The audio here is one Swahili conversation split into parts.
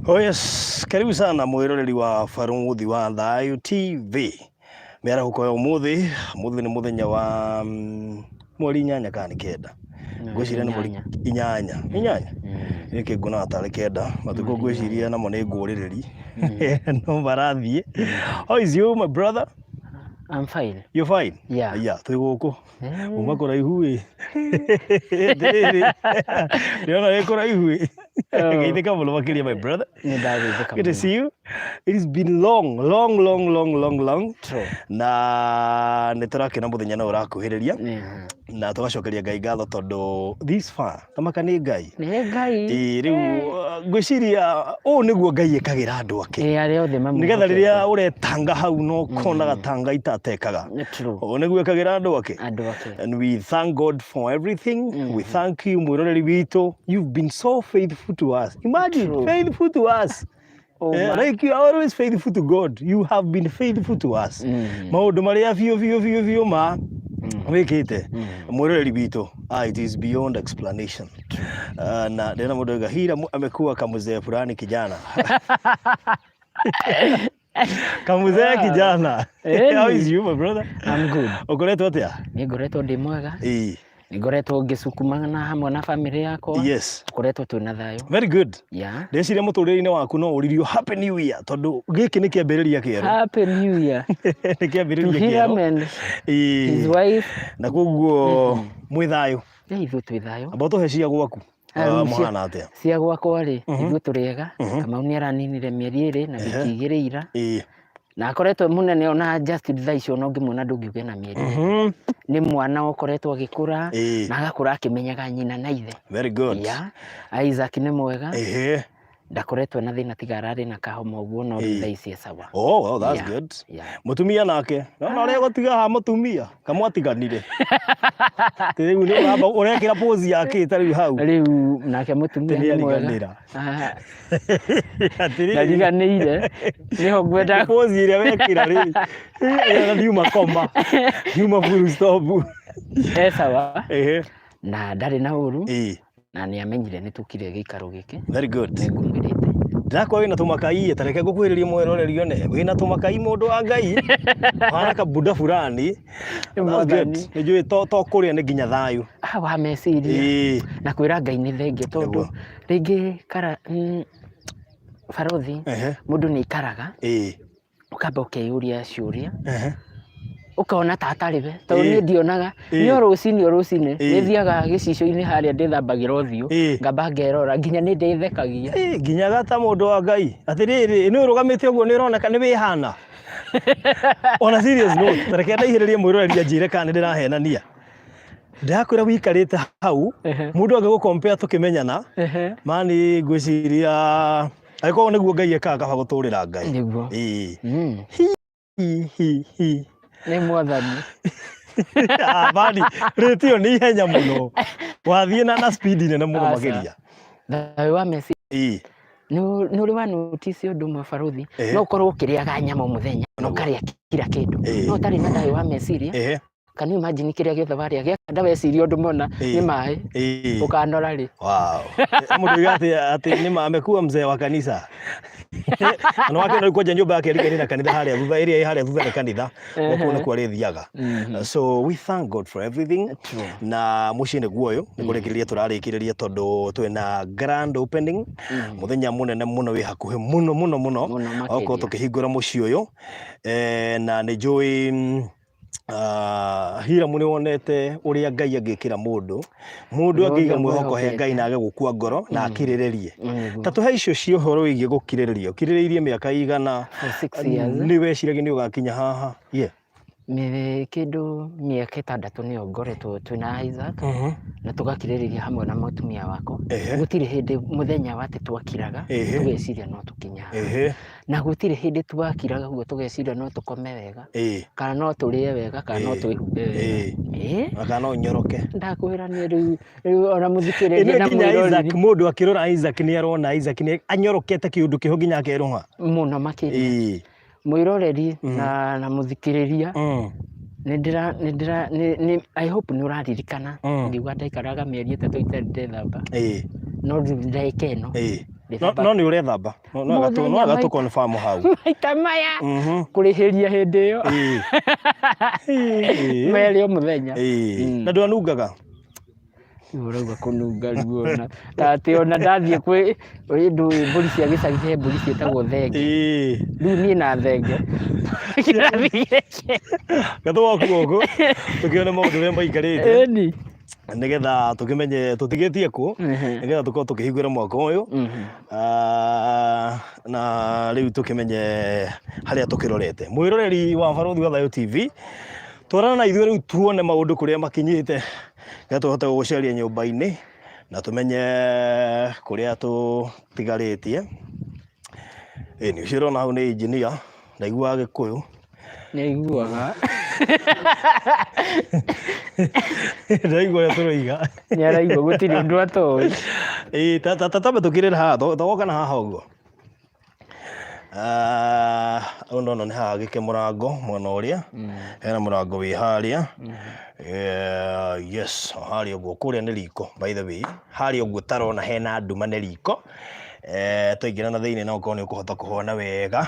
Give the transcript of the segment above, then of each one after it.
Oh yes, karibu sana mwiroreri wa Barũthi wa Thayũ TV. Mĩarahuko ya ũmũthĩ nĩ mũthenya wa mweri 8 kana 9. Ngwĩciria nĩ mweri 8. Nĩkĩ nguona tarĩ 9. Matukũ ngwĩciria namo nĩ ngũrĩrĩri. No marathiĩ. How is you my brother? I'm fine. You're fine? Yeah. Yeah, twĩ gũkũ. Uma kũraihu ĩ. Ndĩrona wĩ kũraihu ĩ. Geithĩka mũno makĩria my brother. Good to see you. It has been long. True. Na nĩtũrakena mũthenya na ũrakuhĩrĩria. Na tũgacokeria Ngai ngatho tondũ this far tamaka nĩ Ngai. Nĩ Ngai. Rĩu ngwĩciria ũũ nĩguo Ngai ekagira andũ ake. Arĩa othe mamwe. Nĩgetha rĩrĩa ũretanga hau no konaga tanga itatekaga. True. Ũũ nĩguo ekagira andũ ake. And we thank God for everything. We thank you mwĩroreri witũ. You've been so faithful to us. Imagine, True. faithful to us. Like you are always faithful to God. You have been faithful to us. Maũndũ marĩa biũ ma wĩkĩte mwĩroreri witũ. It is beyond explanation. Na ndĩna mũndũ auga Hiram amekuwa kamuzee fulani kijana. Kamuzee kijana. How is you my brother? I'm good. Ũkoretwo atĩa? Nĩ ngoretwo ndĩ mwega. Nĩ ngoretwo ngĩcukumana hamwe na family yakwa. Yes. Ngoretwo twĩna thayũ. Very good. Yeah. Ndeciria mũtũrĩre-inĩ waku no ũririo Happy New Year tondũ gĩkĩ nĩ kĩambĩrĩria kĩerũ. Happy New Year. Nĩ kĩambĩrĩria To Hiram kĩerũ. and his wife. Na koguo mwĩ thayũ. Ithuĩ twĩ thayũ. Amba tũhe cia gwaku. Mũhana atĩa? Cia gwakwa rĩ, ithuĩ tũrĩ ega. Kamau nĩ araninire mĩeri 2 na wiki 2 ira. Na akoretwo munene ona Justin thaa icio no ngĩmuona ndũngiuge na mĩeri. Nĩ mwana ũkoretwo agĩkũra na agakũra akĩmenyaga nyina na ithe. Very good. Yeah. Isaac nĩ mwega. Ndakoretwo na thĩna tiga ararĩ na kahoma ũguo no thaa ici sawa. Oh, well, that's good. Mũtumia nake. No ũrĩa gũtiga ha mũtumia kamwatiganire. Rĩu nĩ ũramba ũrekĩra pose yake tarĩ hau. Rĩu nake mũtumia nĩ mwega. Ndariganĩire. Nĩho ngwenda pose ĩrĩa wekĩra rĩ. Ĩyo ndiuma komba. Ndiuma full stop. Sawa. Na ndarĩ na ũru. Na nĩ amenyire nĩ tukire gĩikaro gĩkĩ. Very good. Ngũmwĩrĩte. Ndakwa wĩna tũmakai tareke ngũkwĩrĩrie mwĩroreri one wĩna tũmakai mũndũ wa Ngai. Hana kabuda fulani. That's good. Nĩnjũĩ to kũrĩa nĩ nginya thayũ. Wa meciria. Na kwĩra Ngai nĩ thengia tondũ rĩngĩ kara Barũthi mũndũ nĩ ikaraga. Ũkamba ũkeyũria ciũria. Ũkaona tatarĩ we tondũ niĩ ndionaga nĩ rũcinĩ nĩ thiaga gĩcicio-inĩ harĩa ndĩthambagĩra ũthiũ ngamba ngerora nginya nĩ ndĩthekagia nginya gata mũndũ wa Ngai atĩrĩrĩ nĩ ũrũgamĩte ũguo nĩ ũroneka nĩ wĩhana ona serious note reke ndaihĩrĩrie mwĩroreri anjĩre kana nĩ ndĩrahenania ndakwĩra wikarĩte hau mũndũ angĩgũcompare tũkĩmenyana mani ngwĩciria agĩkorwo nĩguo Ngai ekaga kaba gũtũrĩra Ngai nĩguo nĩ mwathani bani rĩtio nĩ ihenya mũno wathiĩ na speed nene mũno makĩria thayũ wa meci nĩ ũrĩ wa notice ũndũ ũmwe Barũthi no ũkorwo ũkĩrĩaga nyama mũthenya no ũkarĩa kira kĩndũ no ũtarĩ na thayũ wa meciria can you imagine kĩrĩa gĩothe warĩa gĩakanda weciria ũndũ mũna nĩ maĩ ũkanora rĩ wow mũndũ atĩ nĩ mamekuwa mzee wa kanisa no wakenda kwenja nyũmba yake rĩngĩ na kanitha harĩa thutha ĩrĩa harĩa thutha nĩ kanitha gũkũ nĩ kwarĩ thiaga so we thank God for everything na mũciĩ nĩ guoyo nĩ kũrĩkĩrĩria tũrarĩkĩrĩria tondũ twĩna grand opening mũthenya mũnene mũno wĩ hakuhĩ mũno okorwo tũkĩhingũra mũciĩ ũyũ na nĩ njũĩ Hiram nĩ wonete ũrĩa Ngai angĩkĩra mũndũ angĩiga mwĩhoko he Ngai na age gũkua ngoro na akirĩrĩrie ta tũhe icio cia ũhoro wĩgiĩ gũkirĩrĩria ũkirĩrĩirie mĩaka igana 6 years nĩ weciragia nĩ ũgakinya haha nĩ kĩndũ mĩaka 6 nĩyo ngoretwo twĩna Isaac na tũgakirĩrĩria hamwe na mũtumia wako gũtirĩ hĩndĩ mũthenya wa twakiraga tũgeciria no tũkinya na gũtirĩ hĩndĩ twakiraga ũguo tũgeciria no tũkome wega kana no tũrĩe wega kana no twĩhumbe wega kana no nyoroke ndakwĩra nĩ rĩu ona mũthikĩrĩria na mwĩroreri mũndũ akĩrora Isaac nĩ arona Isaac nĩ anyorokete kĩũndũ kĩho nginya akeroha mũno makĩria mwĩroreri na mũthikĩrĩria I hope nĩ ũraririkana ngiuga ndaikaraga mĩeri 3 itarĩ ndethamba no ndagĩka ĩno no ni ure thamba no aga tu confirm hau maita maya kurihiria hindi iyo meri o muthenya na ndu anungaga urauga kununga ruona tati ona ndathie kwi mburi cia gicagi he mburi cietagwo thenge riu nie na thenge gatho guku tukione maundu ria maikarite ni nigetha tukimenye tutigitie ku nigetha tukorwo tukihingura mwaka uyu na riu tukimenye haria tukirorete mwiroreri wa Baruthi wa Thayo TV twarana na ithuĩ rĩu tuone maũndũ kũrĩa makinyĩte nĩgetha tũhote gũgũceria nyũmba-inĩ na tũmenye kũrĩa tũtigarĩtie nĩ ũciĩrona hau nĩ engineer ndaiguaga Gĩkũyũ nĩaiguaga ndaigua ũrĩa tũroiga nĩaraigua gũtirĩ ũndũ atoĩ tambe tũkĩrĩra haha twoka na haha ũguo no nĩ haha gĩke mũrango mwena ũrĩa hena mũrango wĩ harĩa yes harĩa ũguo kũrĩa nĩ riko by the way harĩa ũguo tarona hena nduma nĩ riko twaingĩra na thĩinĩ no ũkorwo nĩ ũkũhota kũhona wega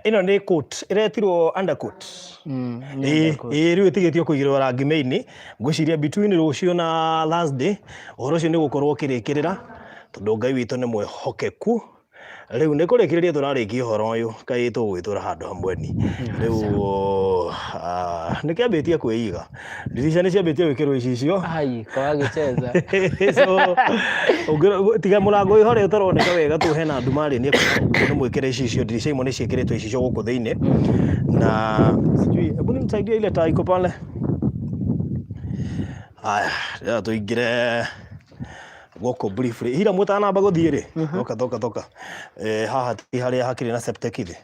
ĩno nĩ coat ĩretirwo undercoat rĩu ĩtigĩtio kũigĩrĩrwo rangi main ngwĩciria between rũciũ na Thursday ũhoro ũcio nĩ ũgũkorwo ũkĩrĩkĩrĩra tondũ Ngai witũ nĩ mwĩhokeku rĩu nĩ kũrĩkĩrĩria tũrarĩkia ũhoro ũyũ kaĩ tũgwĩtũra handũ hamwe ni rĩu nĩ kĩambĩtie kwĩiga ndirica nĩ ciambĩtie gwĩkĩrwo icicio kwa gĩceza tiga mũrango wĩ harĩa ũtaroneka wega tũ hena nduma nĩ mwĩkĩre icicio ndirica imwe nĩ ciĩkĩrĩtwo icicio gũkũ thĩinĩ na sijui hebu nimsaidie ile taa iko pale haya tũingĩre goko briefly Hiram mutanamba guthie ri toka haha ti haria hakiri na septic ithi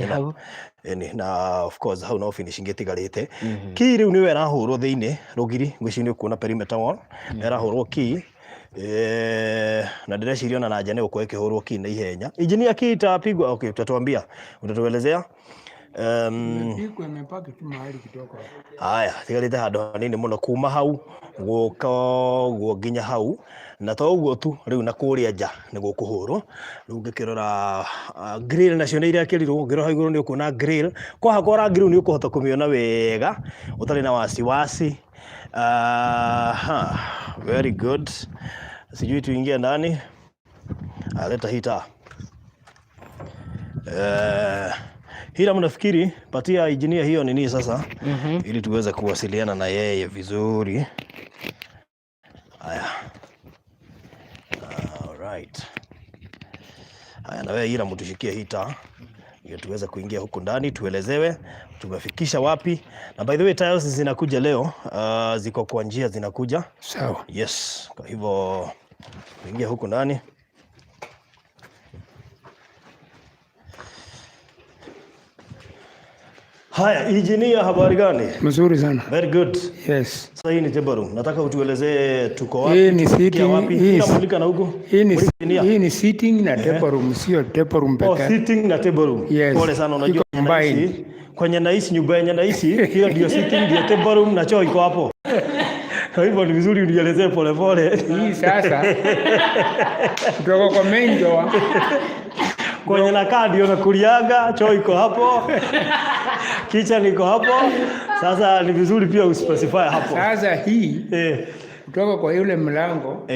hau na of course hau no finishing itigarite ki riu niwe arahurwo thiini rugiri ngwici ni kuona perimeter wall arahurwo ki na direciria na nja ni uko ikihurwo ki na ihenya engineer ki itapigwa okay utatuambia utatuelezea Piko imepaki tu mahali kidogo. Haya, tigarite handu hanini muno kuma hau guo nginya hau na to uguo tu riu na kuria nja ni gukuhurwo riu ngikirora grill nacio ni iria kirirwo ngiro haiguru ni ukuona grill kwa hakora grill ni ukuhota kumiona wega utari na wasiwasi very good sijui tuingie ndani aleta hita Hiram nafikiri patia engineer hiyo nini sasa ili tuweze kuwasiliana na yeye vizuri. Haya. Alright. Haya na wewe Hiram tushikie hita ili tuweze kuingia huko ndani tuelezewe tumefikisha wapi. Na by the way tiles zinakuja leo ziko kwa njia zinakuja. Sawa. Yes. Kwa hivyo tuingie huko ndani. Haya, engineer habari gani? Mzuri sana. Very good. Yes. Sasa hii ni Tebarum. Nataka utuelezee tuko wapi? Hii ni sitting. Hii ni sitting na Tebarum, sio Tebarum pekee. Oh, sitting na Tebarum. Yes. Pole sana unajua kwenye naishi nyumba yenye naishi, hiyo ndio sitting ndio Tebarum na choo iko hapo. Kwa hivyo ni vizuri unielezee pole pole. Hii sasa kutoka kwa main door kwenye na kadi na kuliaga choo iko hapo. Kitchen iko hapo. Sasa ni vizuri pia uspecify hapo. Sasa hii kutoka kwa yule mlango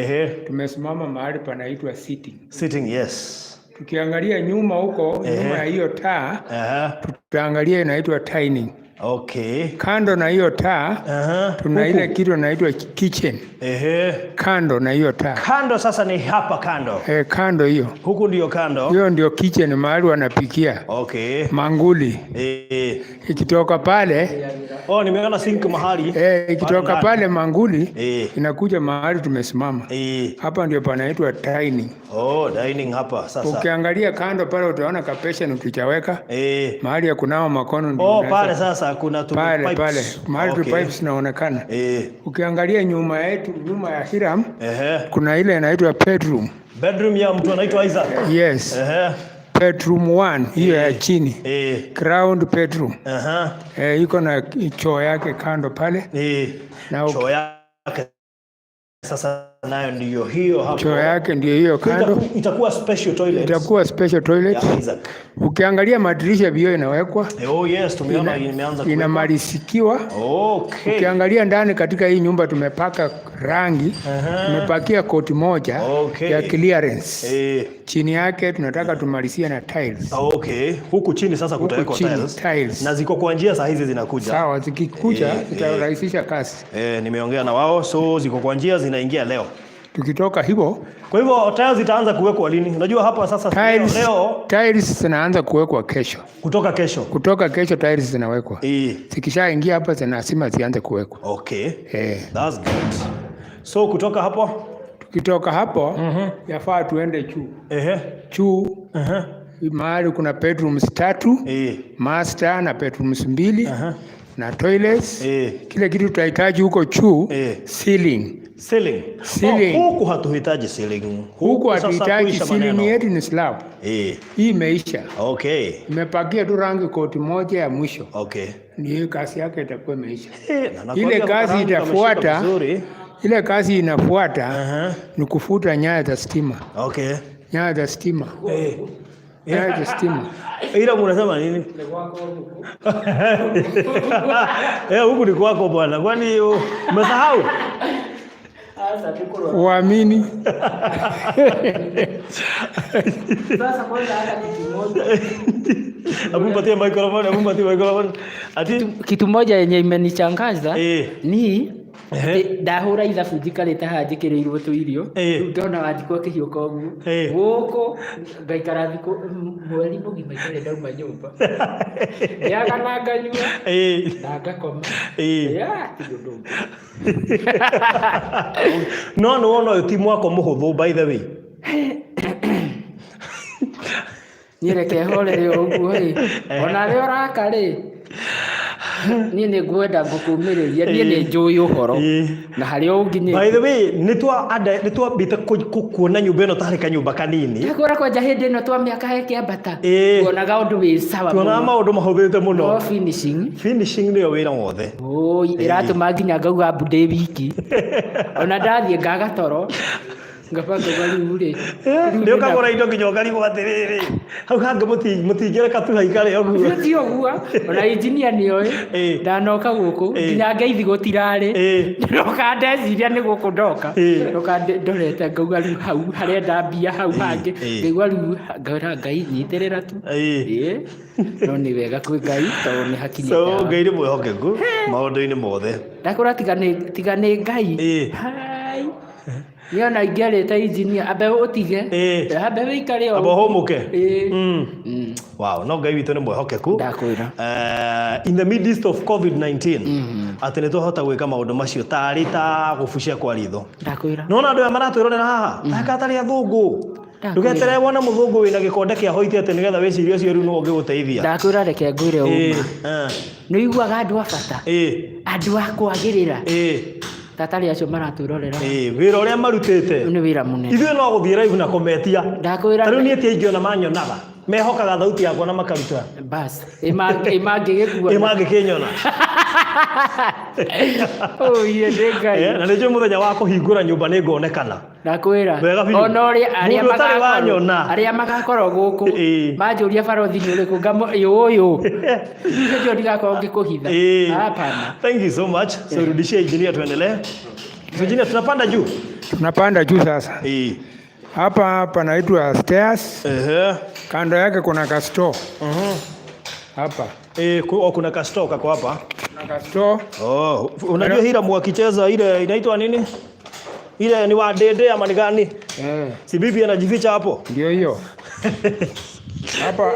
tumesimama mahali panaitwa sitting. Sitting, yes. Tukiangalia nyuma huko nyuma ya hiyo taa tutaangalia inaitwa dining. Okay. Kando na hiyo taa tuna ile kitu inaitwa kitchen. Kando na hiyo taa. Kando sasa ni hapa kando. Kando hiyo. Huku ndio kando. Hiyo ndio kitchen mahali wanapikia. Okay. Manguli. Ikitoka pale nimeona sink mahali. Ikitoka pale manguli inakuja mahali tumesimama. Hapa ndio panaitwa dining. Dining hapa sasa. Ukiangalia kando pale utaona kapesha nutichaweka. Mahali ya kunawa makono ndio. Pale sasa kuna pipes. Pale mahali pipes zinaonekana. Ukiangalia nyuma yetu nyuma ya Hiram kuna ile inaitwa bedroom. Bedroom ya mtu anaitwa Isaac. Yes. Bedroom 1 hiyo ya chini. Ground bedroom. Iko na choo yake kando pale. Na choo yake sasa nayo ndio hiyo hapo. Choo yake ndio hiyo kando. Itakuwa special toilet. Itakuwa special toilet. Ukiangalia madirisha vioo inawekwa. Oh yes, tumeona imeanza kuwekwa. Inamarisikiwa. Okay. Ukiangalia ndani katika hii nyumba tumepaka rangi. Tumepakia koti moja ya clearance. Chini yake tunataka tumalizie na tiles. Okay. Huku chini sasa kutawekwa tiles. Na ziko kwa njia saa hizi zinakuja. Sawa, zikikuja zitarahisisha kazi. Nimeongea na wao, so ziko kwa njia zinaingia leo. Tukitoka hivyo, kwa hivyo tiles zitaanza kuwekwa lini? Unajua hapa sasa tiles zinaanza kuwekwa kesho. Kutoka kesho tiles zinawekwa. Zikishaingia hapa zinasema zianze kuwekwa. Okay. That's good. So tukitoka hapo yafaa tuende juu. Juu. Mahali kuna bedrooms 3, master na bedrooms 2. Na toilets. Kile kitu tutahitaji huko juu, ceiling. Huku hatuhitaji ceiling. Huku hatuhitaji ceiling, yetu ni slab. Hii imeisha. Okay. Imepakia tu rangi koti moja ya mwisho. Okay. Ni kazi yake itakuwa imeisha. Ile kazi inafuata ni kufuta nyaya za stima. Okay. Nyaya za stima. Nyaya za stima. Hiram unasema nini? Huku ni kwako bwana. Kwani umesahau? Uamini. Sasa kwanza hata kimoja. Abumpatie microphone. Ati kitu moja yenye imenichangaza ni ndahura ithabu njikarĩte haha njĩkĩrĩirwo tũirio ndona wanjikwo kĩhiũ koguo gũkũ ngaikara thikũ mweri mũgima itarĩ ndauma nyũmba ndiaga na nganyua na ngakoma no nĩ wona ũyũ ti mwako mũhũthũ by the way. Niĩ reke horere ũguo ona rĩo raka niĩ nĩ ngwenda ngũkũmĩrĩria niĩ nĩ njũĩ ũhoro na harĩa ũnginyĩte. By the way nĩ twambĩte kuona nyũmba ĩno tarĩ kanyũmba kanini. Ndakũra kwanja hĩndĩ ĩno twa mĩaka ĩkĩambata tuonaga ũndũ wĩ sawa mũno. Tuonaga maũndũ mahũthĩte mũno. No finishing nĩyo wĩra wothe. Ĩratũma nginya ngauga mbu ndĩ wiki ona ndathiĩ ngaga toro ngabanga rĩu nĩ ũkagũra indo nginya ũkarigwo atĩrĩrĩ hau hangĩ mũtingĩreka tu haikare ũguo. Ti ũguo ona engineer nĩoĩ ndanoka gũkũ nginya ngeithi gũtirarĩ ndoka ndeciria nĩ gũkũ ndoka ndoka ndorete ngauga rĩu hau harĩa ndambia hau hangĩ ngaigua rĩu ngauga Ngai nyitĩrĩra tu no nĩ wega kwĩ Ngai tondũ nĩ hakinyĩte. So Ngai nĩ mwĩhokeku maũndũ-inĩ mothe. Ndakũra tiga nĩ Ngai. Niona ingĩarĩte engineer ambe ũtige ambe wĩikare o ambe ũhũmũke. Wow, no Ngai witũ nĩ mwĩhokeku. Ndakwĩra in the midst of COVID-19 atĩ nĩ twahota gwĩka maũndũ macio tarĩ ta gũbucia kwa ritho. Ndakwĩra nona andũ aya maratwĩrorera haha akatarĩ athũngũ ndũgeterere wona mũthũngũ wĩna gĩkonde kĩa hoiti atĩ nĩgetha wĩcirie ũcio rĩu nĩwe ũngĩgũteithia. Ndakwĩra reke ngwĩre ũma nĩ iguaga andũ a bata andũ a kwagĩrĩra tatari acio maratwĩrorera wĩra ũrĩa marutĩte nĩ wĩra mũnene. Ithuĩ no gũthiĩ live na kũmetia. Ndakwĩra rĩu niĩ ingĩona manyonaga mehokaga thauti yakwa na makaruta bas imangĩgĩkua imangĩkĩnyona. Iye ndĩ Ngai na nĩnjũĩ mũthenya wa kũhingũra nyũmba nĩ ngonekana. Ndakwĩra ona ũrĩa arĩa magakorwo gũkũ manjũria barothi nĩ ũrĩkũ ngamo ũyũ nĩkĩo ndigakorwo ngĩkũhitha. Hapana. Thank you so much. So rudishia engineer tuendelee. Engineer tunapanda juu. Tunapanda juu sasa. Hapa panaitwa stairs. Kando yake kuna ka store. Hapa. Kuna ka store kako hapa. Kuna ka store. Unajua Hiram akicheza ile inaitwa nini? Ile ni wa dede ama ni gani? Si bibi anajificha hapo. Ndio hiyo. Hapa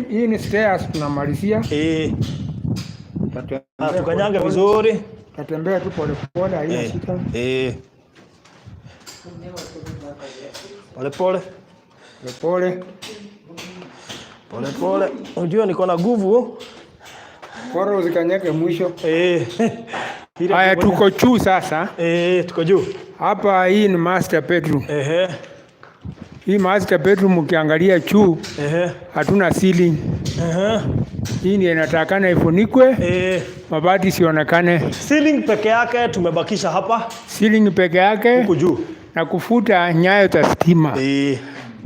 hii ni stairs tunamalizia. Tukanyange vizuri. Tatembea tu pole pole haina shida. Pole. Unajua niko na nguvu. Bora usikanyake mwisho. Haya tuko juu sasa. Tuko juu. Hapa hii ni master bedroom. Hii master bedroom ukiangalia juu hatuna ceiling. Hii ndio inatakana ifunikwe. Mabati sionekane. Ceiling peke yake tumebakisha hapa. Ceiling peke yake. Huko juu. Na kufuta nyayo za stima.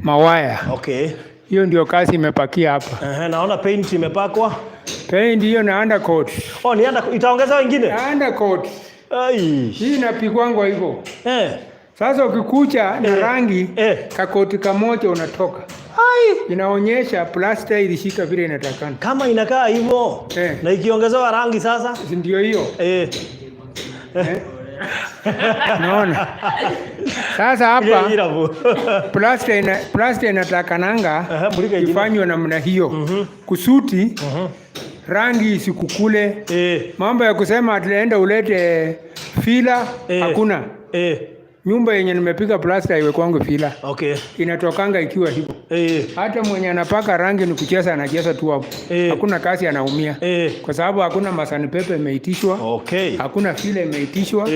Mawaya. Okay. Hiyo ndio kazi imepakia hapa. Naona paint imepakwa. Paint hiyo na undercoat. Itaongeza wengine? Undercoat. Hii inapigwangwa hivyo. Sasa ukikucha na rangi kakoti kamoja unatoka. Inaonyesha plaster ilishika vile inatakana. Kama inakaa hivyo na ikiongezewa rangi sasa ndio hiyo. Naona. Sasa hapa plaster inatakananga ifanywe namna hiyo. Kusuti rangi isikukule. Mambo ya kusema ataenda ulete fila hakuna. Nyumba yenye nimepiga plaster iwe kwangu fila. Okay. Inatokanga ikiwa hivyo. Hata mwenye anapaka rangi ni kucheza anacheza tu hapo. Hakuna kazi anaumia. Kwa sababu hakuna masani pepe imeitishwa. Okay. Hakuna fila imeitishwa.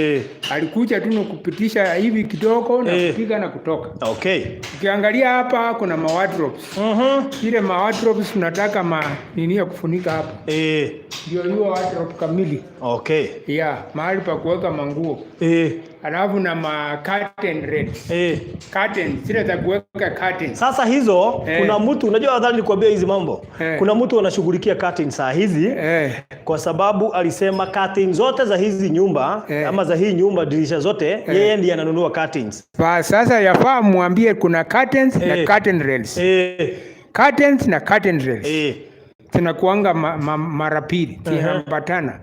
Alikuja tu ni kupitisha hivi kidogo na kupiga na kutoka. Okay. Ukiangalia hapa kuna wardrobes. Ile wardrobes tunataka nini ya kufunika hapa. Ndio hiyo wardrobe kamili. Okay. Mahali pa kuweka manguo. Alafu na curtain rails. Curtain, zile za kuweka curtain. Sasa hizo kuna mtu unajua adhani nilikwambia hizi mambo. Kuna mtu anashughulikia curtain saa hizi kwa sababu alisema curtain zote za hizi nyumba ama za hii nyumba dirisha zote yeye ndiye ananunua curtains. Sasa yafaa muambie kuna curtains na curtain rails. Curtains na curtain rails. Tunakuanga mara pili kiambatana.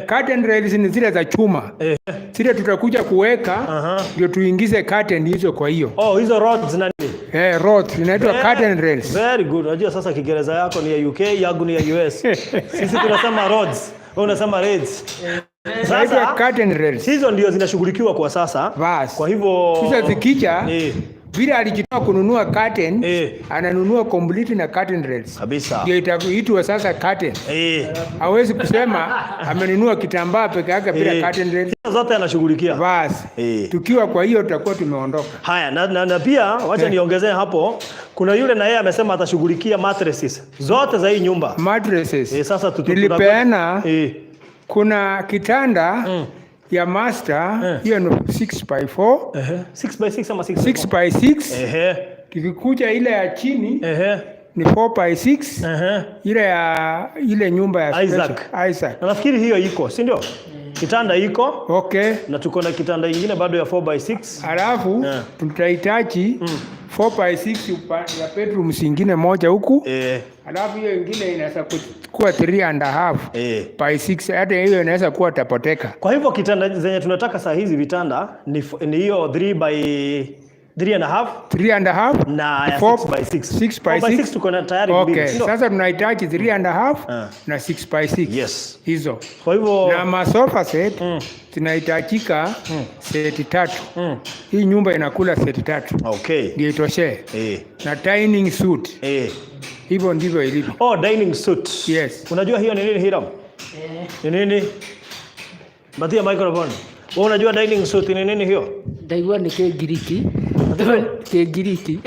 Curtain rails ni zile za chuma. Zile tutakuja kuweka ndio tuingize curtain hizo kwa hiyo. Hizo rods na nini? Rods inaitwa curtain rails. Very good. Unajua sasa Kiingereza yako ni ya UK, yangu ni ya US. Sisi tunasema rods, wewe unasema rails. Sasa curtain rails. Hizo ndio zinashughulikiwa kwa sasa. Kwa hivyo sasa zikija vile alijitoa kununua curtain, ananunua complete na curtain rails. Kabisa. Ndio itaitwa sasa curtain. Hawezi kusema amenunua kitambaa peke yake bila curtain rails. Zote anashughulikia. Basi. Tukiwa kwa hiyo tutakuwa tumeondoka. Haya na pia wacha niongezee hapo. Kuna yule na yeye amesema atashughulikia mattresses. Zote za hii nyumba. Mattresses. Sasa nilipeana kuna kitanda ya master hiyo ni 6x4 6x6 ama 6x6 tukikuja ile ya chini ni 4x6 ile nyumba ya Isaac. Nafikiri hiyo iko, si ndio? Kitanda iko. Okay. Na tuko na kitanda kingine bado ya 4x6. Alafu tutahitaji 4x6 ya bedroom zingine moja huku. Alafu hiyo nyingine inaweza kuwa 3.5 by 6. Hata hiyo inaweza kuwa tapoteka. Kwa hivyo kitanda zenye tunataka saa hizi vitanda ni hiyo 3.5 na 6x6 tuko na tayari mbili. Okay. Sasa tunahitaji 3.5 na 6x6. Yes. Hizo. Kwa hivyo na masofa set tunahitajika seti 3. Hii nyumba inakula seti 3. Okay. Ndio itoshe. Na dining suit. Hivyo ndivyo ilivyo. Dining suit. Yes. Unajua hiyo ni nini Hiram? Ni nini? Batia microphone. Wewe unajua dining suit ni nini hiyo? Ndaigua ni Kigiriki. Kigiriki.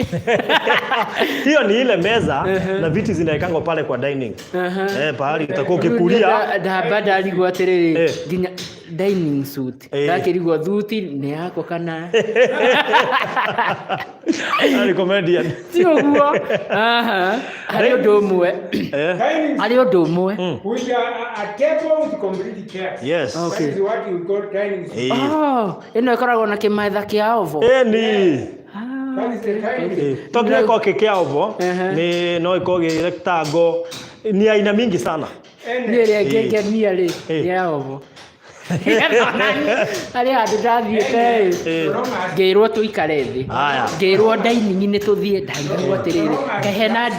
Hiyo ni ile meza na viti zinaekangwa pale kwa dining. Pahali utakuwa ukikulia. Baada aligwa terere ginya dining suit. Ndakirigwa thuti ni yako kana. Ari comedian. Sio huo. Ari ndomwe. Ari ndomwe. With a table with complete chairs. Yes. Okay. That is what you call dining suit. Ino ikoragwo na kimaitha kia ovo. Ni. Tokile kwa kekea ovo ni no ikoge rectangle ni aina mingi sana. Ni ile keke ni ile ya ovo. Ali adathiĩte ngĩrwo tũikare thĩ ngĩrwo dining nĩ tũthiĩ ndaigua atĩrĩrĩ kahena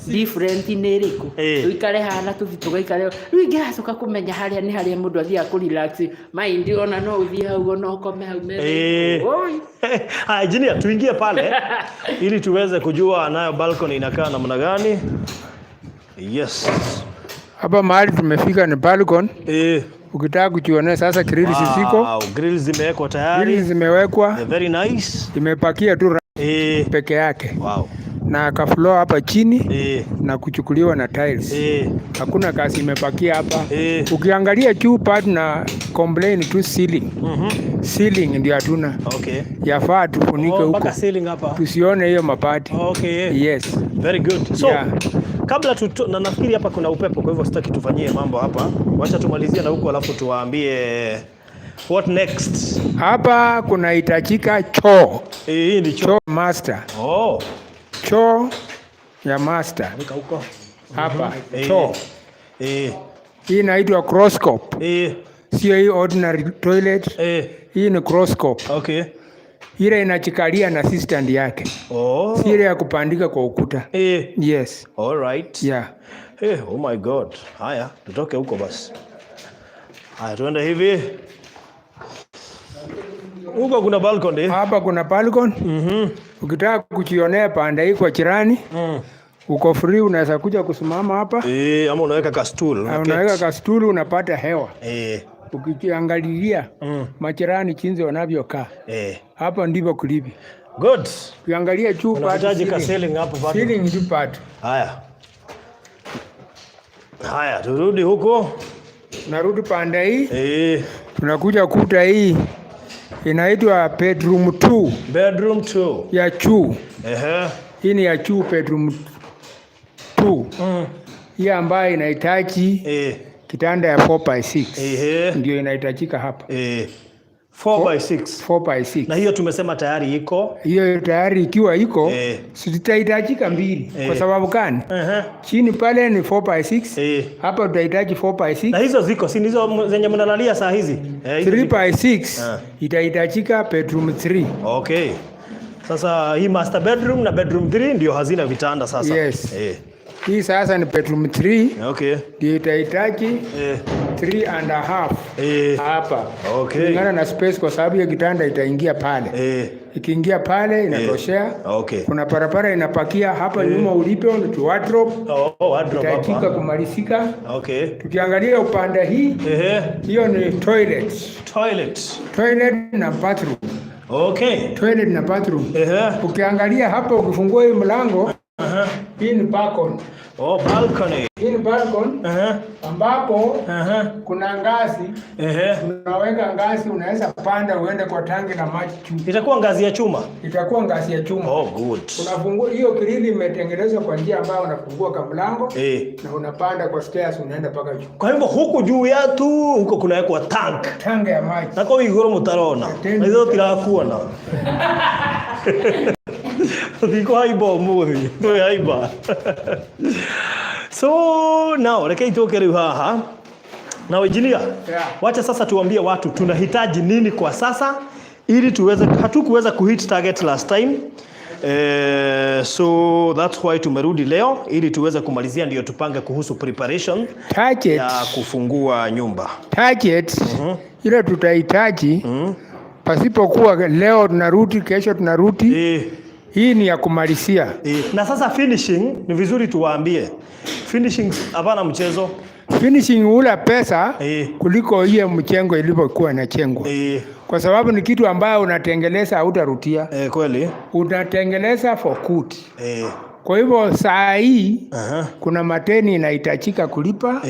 different nĩ ĩrĩkũ tũikare hana tũthiĩ tũgaikare rĩu ingĩracoka kũmenya harĩa nĩ harĩa mũndũ athiaga kũrelax mind ona no ũthiĩ hau ona ũkome hau engineer tuingie pale ili tuweze kujua nayo balcony inakaa namna gani. Yes, hapa mahali tumefika ni balcony. Ukitaka kujiona sasa grills ziko. Grills zimewekwa tayari. Grills zimewekwa. Very nice. Imepakia tu peke yake. Wow. na ka floor hapa chini na kuchukuliwa na tiles. Hakuna kazi imepakia hapa. Ukiangalia juu part na complain tu ceiling. Ceiling ndio hatuna. Okay. Yafaa tufunike huko. Mpaka ceiling hapa. Tusione hiyo mabati. Okay. Yes. Very good. So, kabla na nafikiri hapa kuna upepo, kwa hivyo sitaki tufanyie mambo hapa. Wacha tumalizie na huko alafu tuwaambie what next. Hapa kuna hitajika choo. Hii ni choo master. Choo ya master. Nika huko. Hapa choo. Hii inaitwa crosscup. Sio hii ordinary toilet. Hii ni crosscup. Okay. Ile inachikalia na assistant yake. Si ile ya kupandika kwa ukuta. Yes. All right. Yeah. Oh my God. Haya, tutoke huko basi. Haya, tuende hivi. Huko kuna balcony. Hapa kuna balcony. Ukitaka kujionea panda hii kwa jirani. Uko free, unaweza kuja kusimama hapa. Ama unaweka ka stool. Unaweka ka stool, unapata hewa. Ukiangalia majirani jinsi wanavyokaa. Hapa ndipo kulipi. Good. Ukiangalia juu unahitaji ka ceiling hapo bado. Ceiling juu part. Haya, turudi huko. Narudi panda hii. Tunakuja kuta hii. Inaitwa bedroom 2. Bedroom 2. Ya juu. Hii ni ya juu, bedroom 2. Hii ambayo inahitaji kitanda ya 4x6. Ndio inahitajika hapa. 4x6. 4x6. Na hiyo tumesema tayari iko. Hiyo tayari ikiwa iko, sitahitajika mbili. Kwa sababu gani? Chini pale ni 4x6. Hapa tutahitaji 4x6. Na hizo ziko, si hizo zenye mnalalia saa hizi? 3x6 itahitajika bedroom 3. Okay. Sasa hii master bedroom na bedroom 3 ndio hazina vitanda sasa. Yes. Hii sasa ni bedroom 3. Okay. Ndio itahitaji 3.5 hapa. Okay. Kulingana na space, kwa sababu ya kitanda itaingia pale. Ikiingia pale inatoshea. Okay. Kuna parapara inapakia hapa nyuma ulipe ni wardrobe. Wardrobe hapa. Itatika kumalizika. Okay. Tukiangalia upande hii, hiyo ni toilet. Toilet na bathroom. Okay. Toilet na bathroom. Ukiangalia hapa, ukifungua hii mlango, hii ni balcony. Balcony. Hii ni balcony. Ambapo kuna ngazi. Unaweka ngazi, unaweza panda uende kwa tangi la maji juu. Itakuwa ngazi ya chuma. Itakuwa ngazi ya chuma. Good. Unafungua hiyo grili, imetengenezwa kwa njia ambayo unafungua kwa mlango na unapanda kwa stairs, unaenda mpaka juu. Kwa hivyo huku juu yetu huko kunawekwa tank ya maji. Na kwa igoro mutarona. Na hizo tirakuona. Thiko haiba umuthi. Ndio haiba. So now rekei toke riu haha. Na engineer, wacha sasa tuambie watu tunahitaji nini kwa sasa ili hatukuweza kuhit target last time. So that's why tumerudi leo ili tuweze kumalizia, ndio tupange kuhusu preparation target ya kufungua nyumba. Target ile tutahitaji pasipokuwa leo tunarudi, kesho tunarudi. Hii ni ya kumalizia. Na sasa finishing ni vizuri tuwaambie. Finishing hapana mchezo. Finishing ula pesa kuliko hiyo mchengo ilivyokuwa inachengwa. Kwa sababu ni kitu ambayo unatengeleza hautarudia. Kweli. Unatengeleza for good. Kwa hivyo saa hii kuna mateni inahitajika kulipa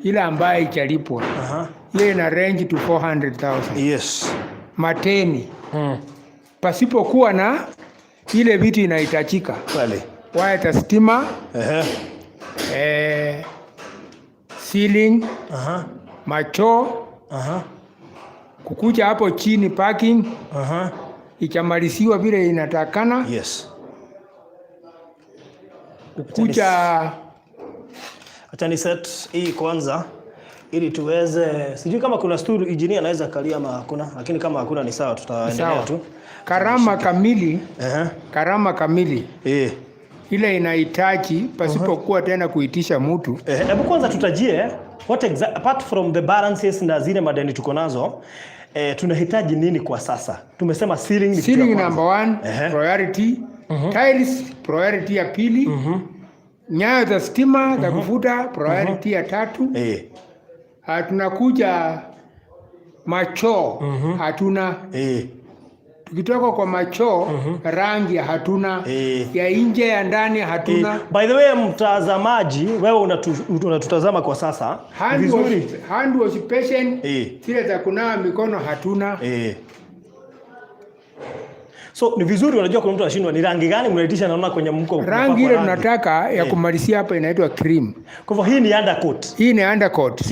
ile ambayo ijalipwa. Ile ina range to 400,000. Yes. Mateni. Pasipokuwa na ile vitu inahitajika. Kweli. Waya ta stima. Ceiling. Macho. Kukuja hapo chini parking. Ikamaliziwa vile inatakana. Yes. Kukuja acha ni set hii kwanza ili tuweze, sijui kama kuna stool engineer anaweza kalia ama hakuna, lakini kama hakuna ni sawa, tutaendelea tu. Karama kamili. Karama kamili. Ile inahitaji pasipokuwa tena kuitisha mtu. Hebu kwanza tutajie what apart from the balances na zile madeni tuko nazo, tunahitaji nini kwa sasa? Tumesema ceiling number 1 priority, tiles priority ya pili, nyayo za stima za kuvuta priority ya 3. Tunakuja macho hatuna. Tukitoka kwa machoo rangi hatuna, ya nje ya ndani hatuna. By the way, mtazamaji, wewe unatutazama kwa sasa, vizuri hand wash patient, zile za kunawa mikono hatuna. So ni vizuri, unajua kuna mtu anashindwa ni rangi gani mnaitisha, naona kwenye mko rangi ile tunataka ya kumalizia hapa inaitwa cream. Kwa hivyo hii ni undercoat. Hii ni undercoat.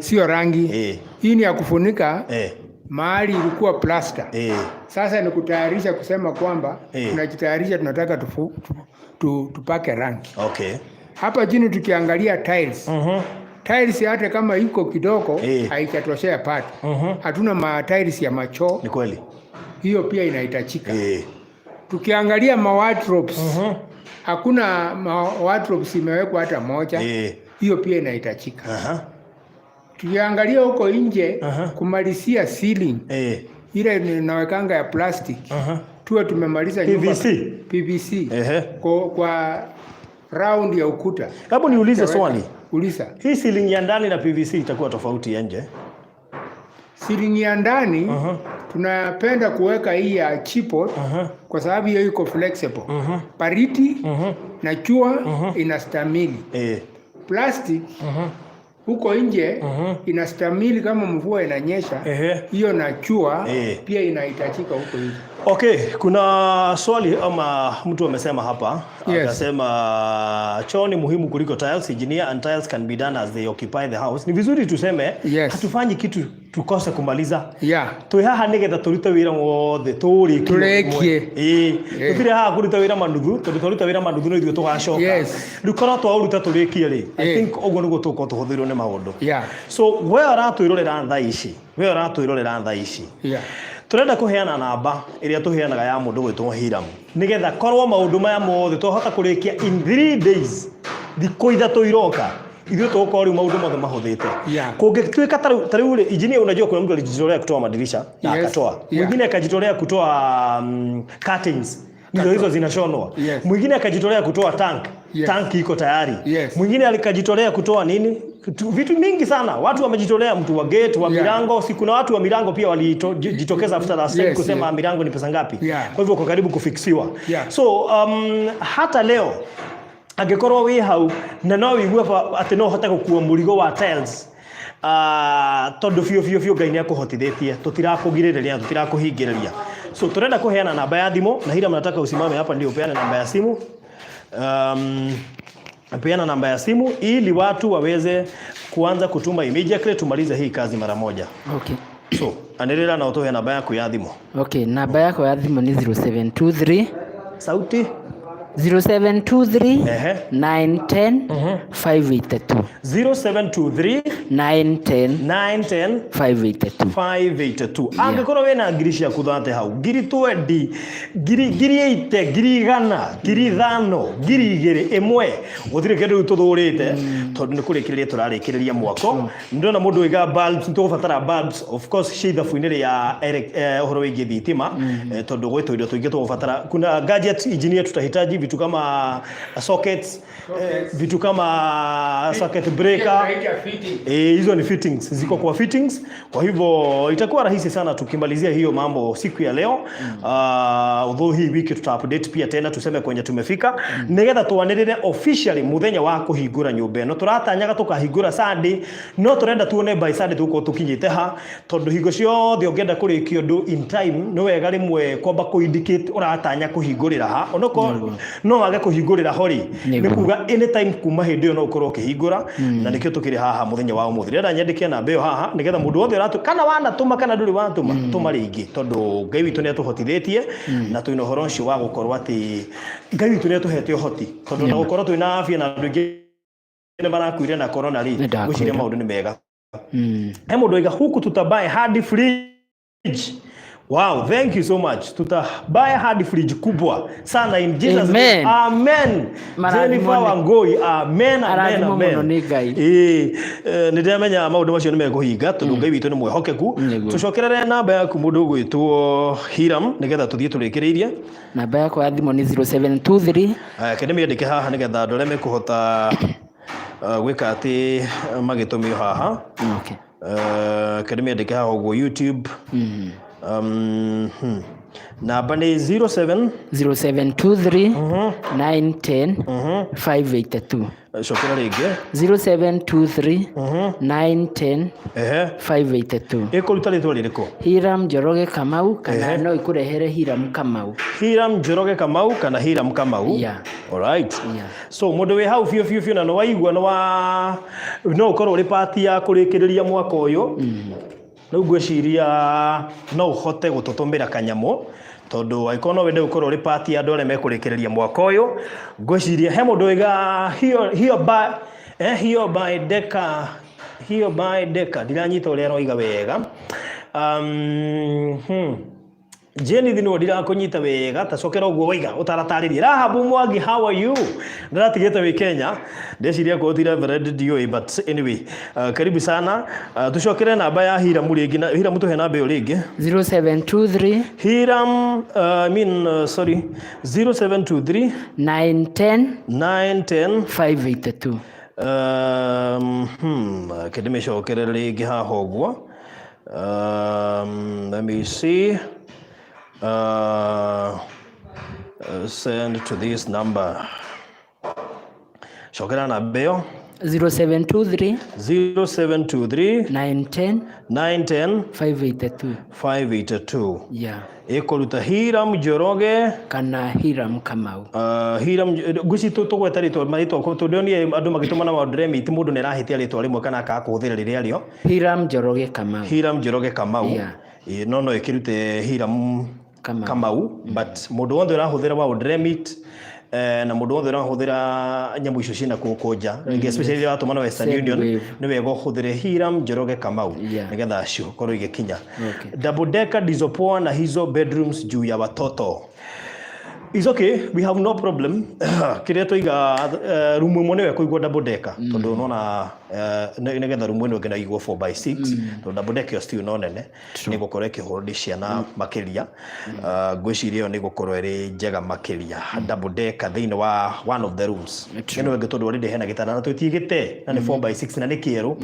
Sio rangi. Hii ni ya kufunika mahali ilikuwa plaster. Sasa ni kutayarisha kusema kwamba tunajitayarisha, tunataka tupake rangi. Okay. Hapa chini tukiangalia tiles. Tiles hata kama iko kidogo haitatoshea pati. Hatuna tiles ya machoo. Ni kweli. Hiyo pia inahitajika. Tukiangalia wardrobes, hakuna wardrobes imewekwa hata moja. Hiyo pia inahitajika. Tukiangalia huko nje, kumalizia ceiling, ile ninawekanga ya plastic, tuwe tumemaliza nyumba PVC kwa round ya ukuta. Hebu niulize swali. Uliza. Hii ceiling ya ndani na PVC itakuwa tofauti ya nje? Ceiling ya ndani tunapenda kuweka hii ya chipboard kwa sababu hiyo iko flexible. Pariti na jua inastamili. Plastic huko nje inastamili kama mvua inanyesha. Hiyo na jua pia inahitajika huko nje. Okay, kuna swali ama mtu amesema hapa, akasema choo ni muhimu kuliko tiles, engineer and tiles can be done as they occupy the house. Ni vizuri tuseme hatufanyi kitu tukose kumaliza. Tuihaha nigetha turute wira wothe turekie. Tutire haha kuruta wira manuthu, turuta wira manuthu no ithuĩ tugacoka. Rikorwo twauruta turikie ri. I think oguo niguo tuko tuhuthirwo ni maundu. So we aratwirorera thaa ici. Turenda kuheana namba iria tuheanaga ya mundu gwitwo Hiram, nigetha korwo maundu maya mothe tuhota kurikia in 3 days, thikũ ithatũ iroka ithuĩ tugukorwo riu maundu mothe mahuthite. Kungituika tariu engineer, unajua kuna mtu alijitolea kutoa madirisha na akatoa, mwingine akajitolea kutoa curtains hizo zinashonwa, mwingine akajitolea kutoa tank iko tayari, mwingine alikajitolea kutoa nini, vitu mingi sana. Watu wamejitolea, mtu wa gate wa milango, si kuna watu wa milango pia walijitokeza after last time kusema milango ni pesa ngapi. Kwa hivyo kwa karibu kufixiwa. So hata leo angekorwo wi hau na no wigue ati no hota gukua murigo wa tiles, tondu biũ Ngai nĩ akuhotithĩtie, tutirakugirĩrĩria, tutirakuhingĩrĩria. So turenda kuheana namba ya thimu, na Hiram nataka usimame hapa ndio upeane namba ya simu. Peana namba ya simu ili watu waweze kuanza kutuma immediately, tumalize hii kazi mara moja. Okay. So endelea na utoe namba yako ya thimu. Okay, namba yako ya thimu ni 0723 sauti 0723 910 582 0723 910 582. Angĩkorwo wena ngiri cia kuthate hau, ngiri 20, ngiri 80, ngiri 100, ngiri 5, ngiri 2, imwe gũtirĩ kĩndũ tũthũrĩte tondũ nĩ kũrĩkĩrĩria tũrarĩkĩrĩria mwako. Ndona mũndũ wiga bulbs, tũgũbatara bulbs of course shida fuinĩrĩ ya ũhoro wĩgiĩ thitima, tondũ gwĩtwo indo tũingĩ tũgũbatara. Kuna gadgets engineer tutahitaji vitu kama sockets, vitu kama socket breaker, hizo ni fittings, ziko kwa fittings. Kwa hivyo itakuwa rahisi sana tukimalizia hiyo mambo siku ya leo. Although hii wiki tuta-update pia tena tuseme kwenye tumefika, nigetha twanirire officially muthenya wa kuhingura nyumba ĩno. Turatanyaga tukahingura Sunday, no turenda tuone by Sunday tuko tukinyite ha, tondu hingo ciothe ũngĩenda kũrĩkia ũndũ in time no wega rĩmwe kwamba ku-indicate uratanya kuhingurĩra ha, onoko no wage kuhingurĩra hori nĩ kuga anytime kuma hĩndĩ ĩyo no ũkorwo ũkĩhingura. Na nĩkĩo tukĩrĩ haha muthenya wa ũmũthĩ. Rĩrĩa nyandĩke namba ĩyo haha nigetha mũndũ wothe ũratũ kana wanatũma kana ndũrĩ watũma tũma rĩngĩ, tondu Ngai witũ nĩ atũhotithĩtie na twĩna ũhoro ũcio wa gũkorwo atĩ Ngai witũ nĩ atũhete ũhoti, tondu na gũkorwo twĩna afya na andũ aingĩ nĩ marakuire na corona rĩ, gwĩciria maũndũ nĩ mega. He mũndũ oiga huku tutabuy hard fridge. Wow, thank you so much. Tutabuy hard fridge kubwa sana in Jesus name. Amen. Jennifer Wangoi, amen. Nĩndĩramenya maũndũ macio nĩ mekũhinga tondũ Ngai witũ nĩ mwĩhokeku. Tucokerere namba yaku mũndũ gwĩtwo Hiram nĩgetha tũthiĩ tũrĩkĩrĩirie. Namba yako ya thimũ nĩ 0723 kĩndĩ mĩandĩke haha nĩgetha andũ arĩa mekũhota gwĩka atĩ magĩtũmio haha. Kĩndĩ mĩandĩke haha ũguo YouTube. Namba ni 0723 910 582. Shokera rĩngĩ 0723 910 582. ĩkũruta rĩtwa rĩrĩkũ? Hiram Njoroge Kamau kana no ikurehere Hiram Kamau. Hiram Njoroge Kamau kana Hiram Kamau. Yeah. All right. Yeah. So mũndũ wĩ hau biũ na no waigua no ũkorwo ũrĩ party ya kũrĩkĩrĩria mwaka ũyũ. Rĩu ngwĩciria no ũhote gũtũtũmĩra kanyamũ tondu aikona wende ukorwo ri party ya andũ arĩa mekũrĩkĩrĩria mwaka ũyũ. Ngwĩciria he mũndũ wiga hiyo by deka ndiranyita ũrĩa aroiga wega. Jenny thino ndirakunyita wega tacokera ũguo waiga utaratarĩria. Rahabu Mwangi, how are you? Ndiratigĩte wĩ Kenya ndeciria ko tira Reverend DOA, but anyway karibu sana. Tucokere namba ya Hiram rĩngĩ na Hiram tuhe namba ĩyo rĩngĩ 0723 Hiram 0723 910 582. Kedime cokere rĩngĩ haha ũguo. Let me see. Send to this number. Shokera namba ĩyo 0723 910 582. Yeah. Ĩkũruta Hiram Njoroge kana Hiram Kamau. Hiram nguci tũgweta rĩtwa marĩtwa tondũ nĩ andũ magĩtũmana maũndũ remit mũndũ nĩ arahĩtia rĩtwa rĩmwe kana akaga kũhũthĩra rĩrĩa rĩo. Hiram Njoroge Kamau. Hiram Njoroge Kamau. Yeah. No ĩkĩrute Hiram Kamau, but mũndũ wothe ũrahũthĩra maũndũ remit na mũndũ wothe ũrahũthĩra nyamũ icio ciĩna kũnja especially watũmana Western Union nĩ wega ũhũthĩre Hiram Njoroge Kamau nĩgetha cio korwo igĩkinya. Double decker dizopoa na hizo bedrooms juu ya watoto. It's okay, we have no problem. Kiria tuiga room ĩmwe nĩwe kũigwo double decker tondũ unaona nĩgetha room ĩno ngena igwo 4x6 tondũ double decker still no nene nĩ gũkorwo ĩkĩhold ciana makĩria. Ngwĩciria ĩyo nĩ gũkorwo ĩrĩ njega makĩria double decker thĩinĩ wa one of the rooms. Ĩno ĩngĩ tondũ already hena gĩtanda na twĩtigĩte na nĩ 4x6 na nĩ kĩerũ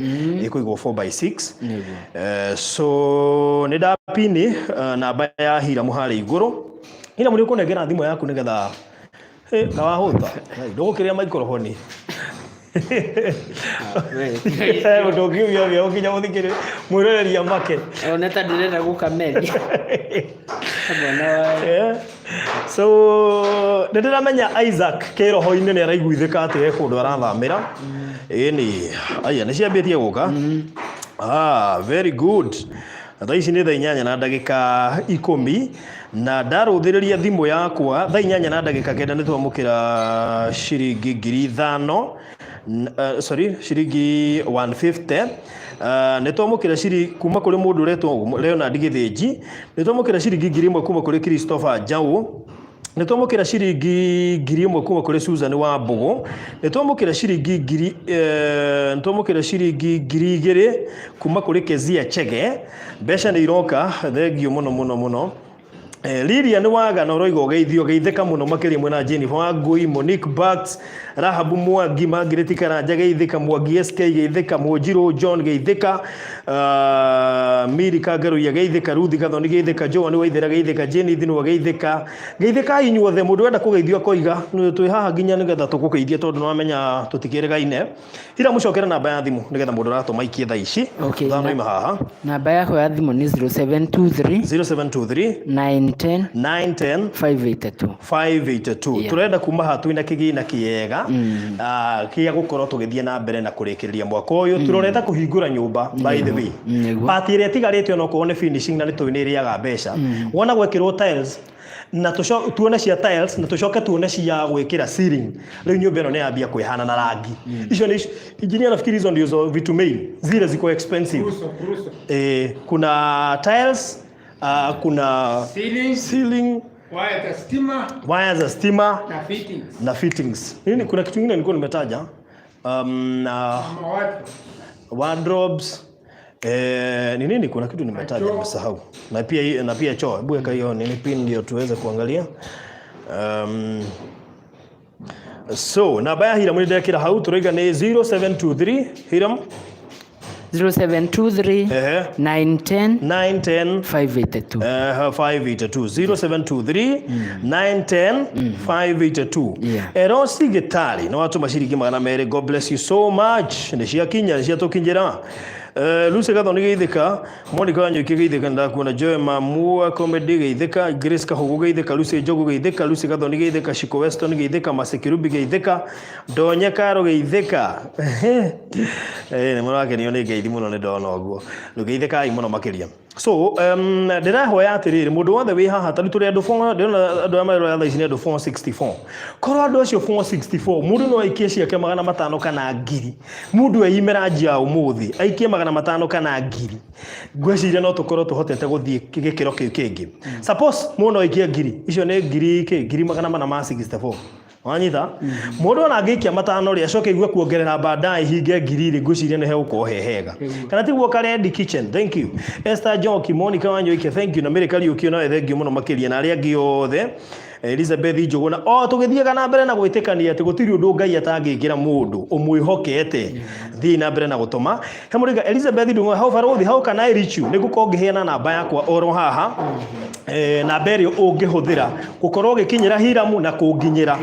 ĩkũigwo 4x6. So nĩ ndapini namba ya Hiram harĩ igũrũ. Hiram nĩ ũkũnengera thimũ yaku nĩgetha na wahũta ndũgũkĩrĩa microphone. Mũndũ ũngiuga ũguo ũkinya mũthikĩrĩria mwĩroreria make ona ta ndĩrenda gũkameria. So ndĩramenya Isaac kĩroho-inĩ nĩ araiguithĩka atĩ he kũndũ arathamĩra. Ĩni aya nĩ ciambĩtie gũka. Very good. Thaa ici nĩ thaa 8:10 na ndarũthĩrĩria thimũ yakwa thaa 8:09 nĩ twamũkĩra ciringi 5,000 ciringi 150. Nĩ twamũkĩra ciringi kuma kũrĩ mũndũ ũretwo Leonard Gĩthĩnji. Nĩ twamũkĩra ciringi 1,000 kuma kũrĩ Christopher Njau. Nĩ twamũkĩra ciringi 1,000 kuma kũrĩ Susan Wambũgũ. Nĩ twamũkĩra ciringi 2,000 kuma kũrĩ Kezia Chege. Mbeca nĩ iroka thengio mũno. Lilian Wagana ũroiga ũgeithio geithĩka mũno makĩria mwena Jennifer Wangui, Monique Bax, Rahabu Mwangi, Margaret Karanja geithĩka, Mwangi SK geithĩka, Mwanjiro John geithĩka, Miri Kangaruya geithĩka, Ruthi Gathoni geithĩka, Joan Waithera geithĩka, Jenny Thino geithĩka. Geithĩka inyuothe mũndũ wenda kũgeithio akoiga twĩ haha nginya nĩgetha tũgũgeithie tondũ nĩwamenya tũtikĩrĩgaine. Hiram mũcokera namba ya thimũ nĩgetha mũndũ aratũma ikie thaa ici. Thanoima haha. Namba yako ya thimũ nĩ 0723 910 582. Turenda kuma hatu ina kĩgĩna kĩega kĩa gũkorwo tũgĩthiĩ na mbere na kũrĩkĩrĩria mwaka ũyũ. Turoreta kũhingũra nyũmba by the way. Party ĩrĩa ĩtigarĩte ona okorwo nĩ finishing na nĩ tũĩ nĩ ĩrĩaga mbeca. Wona gwĩkĩrwo tiles na tuone cia tiles na tucoke tuone cia gwĩkĩra ceiling. Rĩu nyũmba ĩno nĩ yambia kwĩhana na rangi. Icio nĩ engineer nafikiri hizo ndio vitu main zile ziko expensive. Kuna tiles, kuna ceiling, wire za stima na fittings. Nini kuna kitu kingine nilikuwa nimetaja na wardrobes. Ni nini kuna kitu nimetaja nimesahau. Na pia choo. Hebu weka hiyo nini pin ndio tuweze kuangalia. So namba ya Hiram nĩ ndekĩra hau tũroiga nĩ 0723 Hiram 0723 910 910 582 582 0723 910 582 Erosi Gitari no watu mashiriki magana mere. God bless you so much. Nishia kinya nishia tokinjera Lucy Gathoni geithika Monica Wanyoike geithika ndakuona Joe Mamua Comedy geithika Grace Kahugu geithika Lucy Jogo geithika Lucy Gathoni geithika Shiko Weston geithika Masekirubi geithika Donya Karo geithika ni mwana wake nione geithi muno ni ndona oguo geithika ai muno makiria. So ndirahoya atiriri mundu wothe wi haha tari turi andu 4 ndona andu amero ya thaici ni andu 464 korwo andu acio 464 mundu no aikie ciake 500 kana ngiri mundu eimera njia umuthi aikie 500 kana ngiri ngweciria no tukorwo tuhotete guthie gikiro kiu kingi. Suppose mundu aikie ngiri icio ni ngiri 464 wanyita mundu ona angikia 500 ri acoke igwe kuongerera baadaye hinge ngiri ri ngwiciria ni heuko hehega kana tiguo Kalendi Kitchen. Thank you Esther Joki Monica Wanyoike thank you na Mary Kariuki na thank you muno makiria na aria angi othe Elizabeth Njuguna tugithiaga na mbere na gwitikania ati gutiri undu Ngai atangigira mundu umwihokete thii na mbere na gutuma he muriga Elizabeth Njuguna how far uthi how can I reach you niguko ngiheana namba yakwa oro haha na mbere ungihuthira gukorwo gikinyira Hiram na kunginyira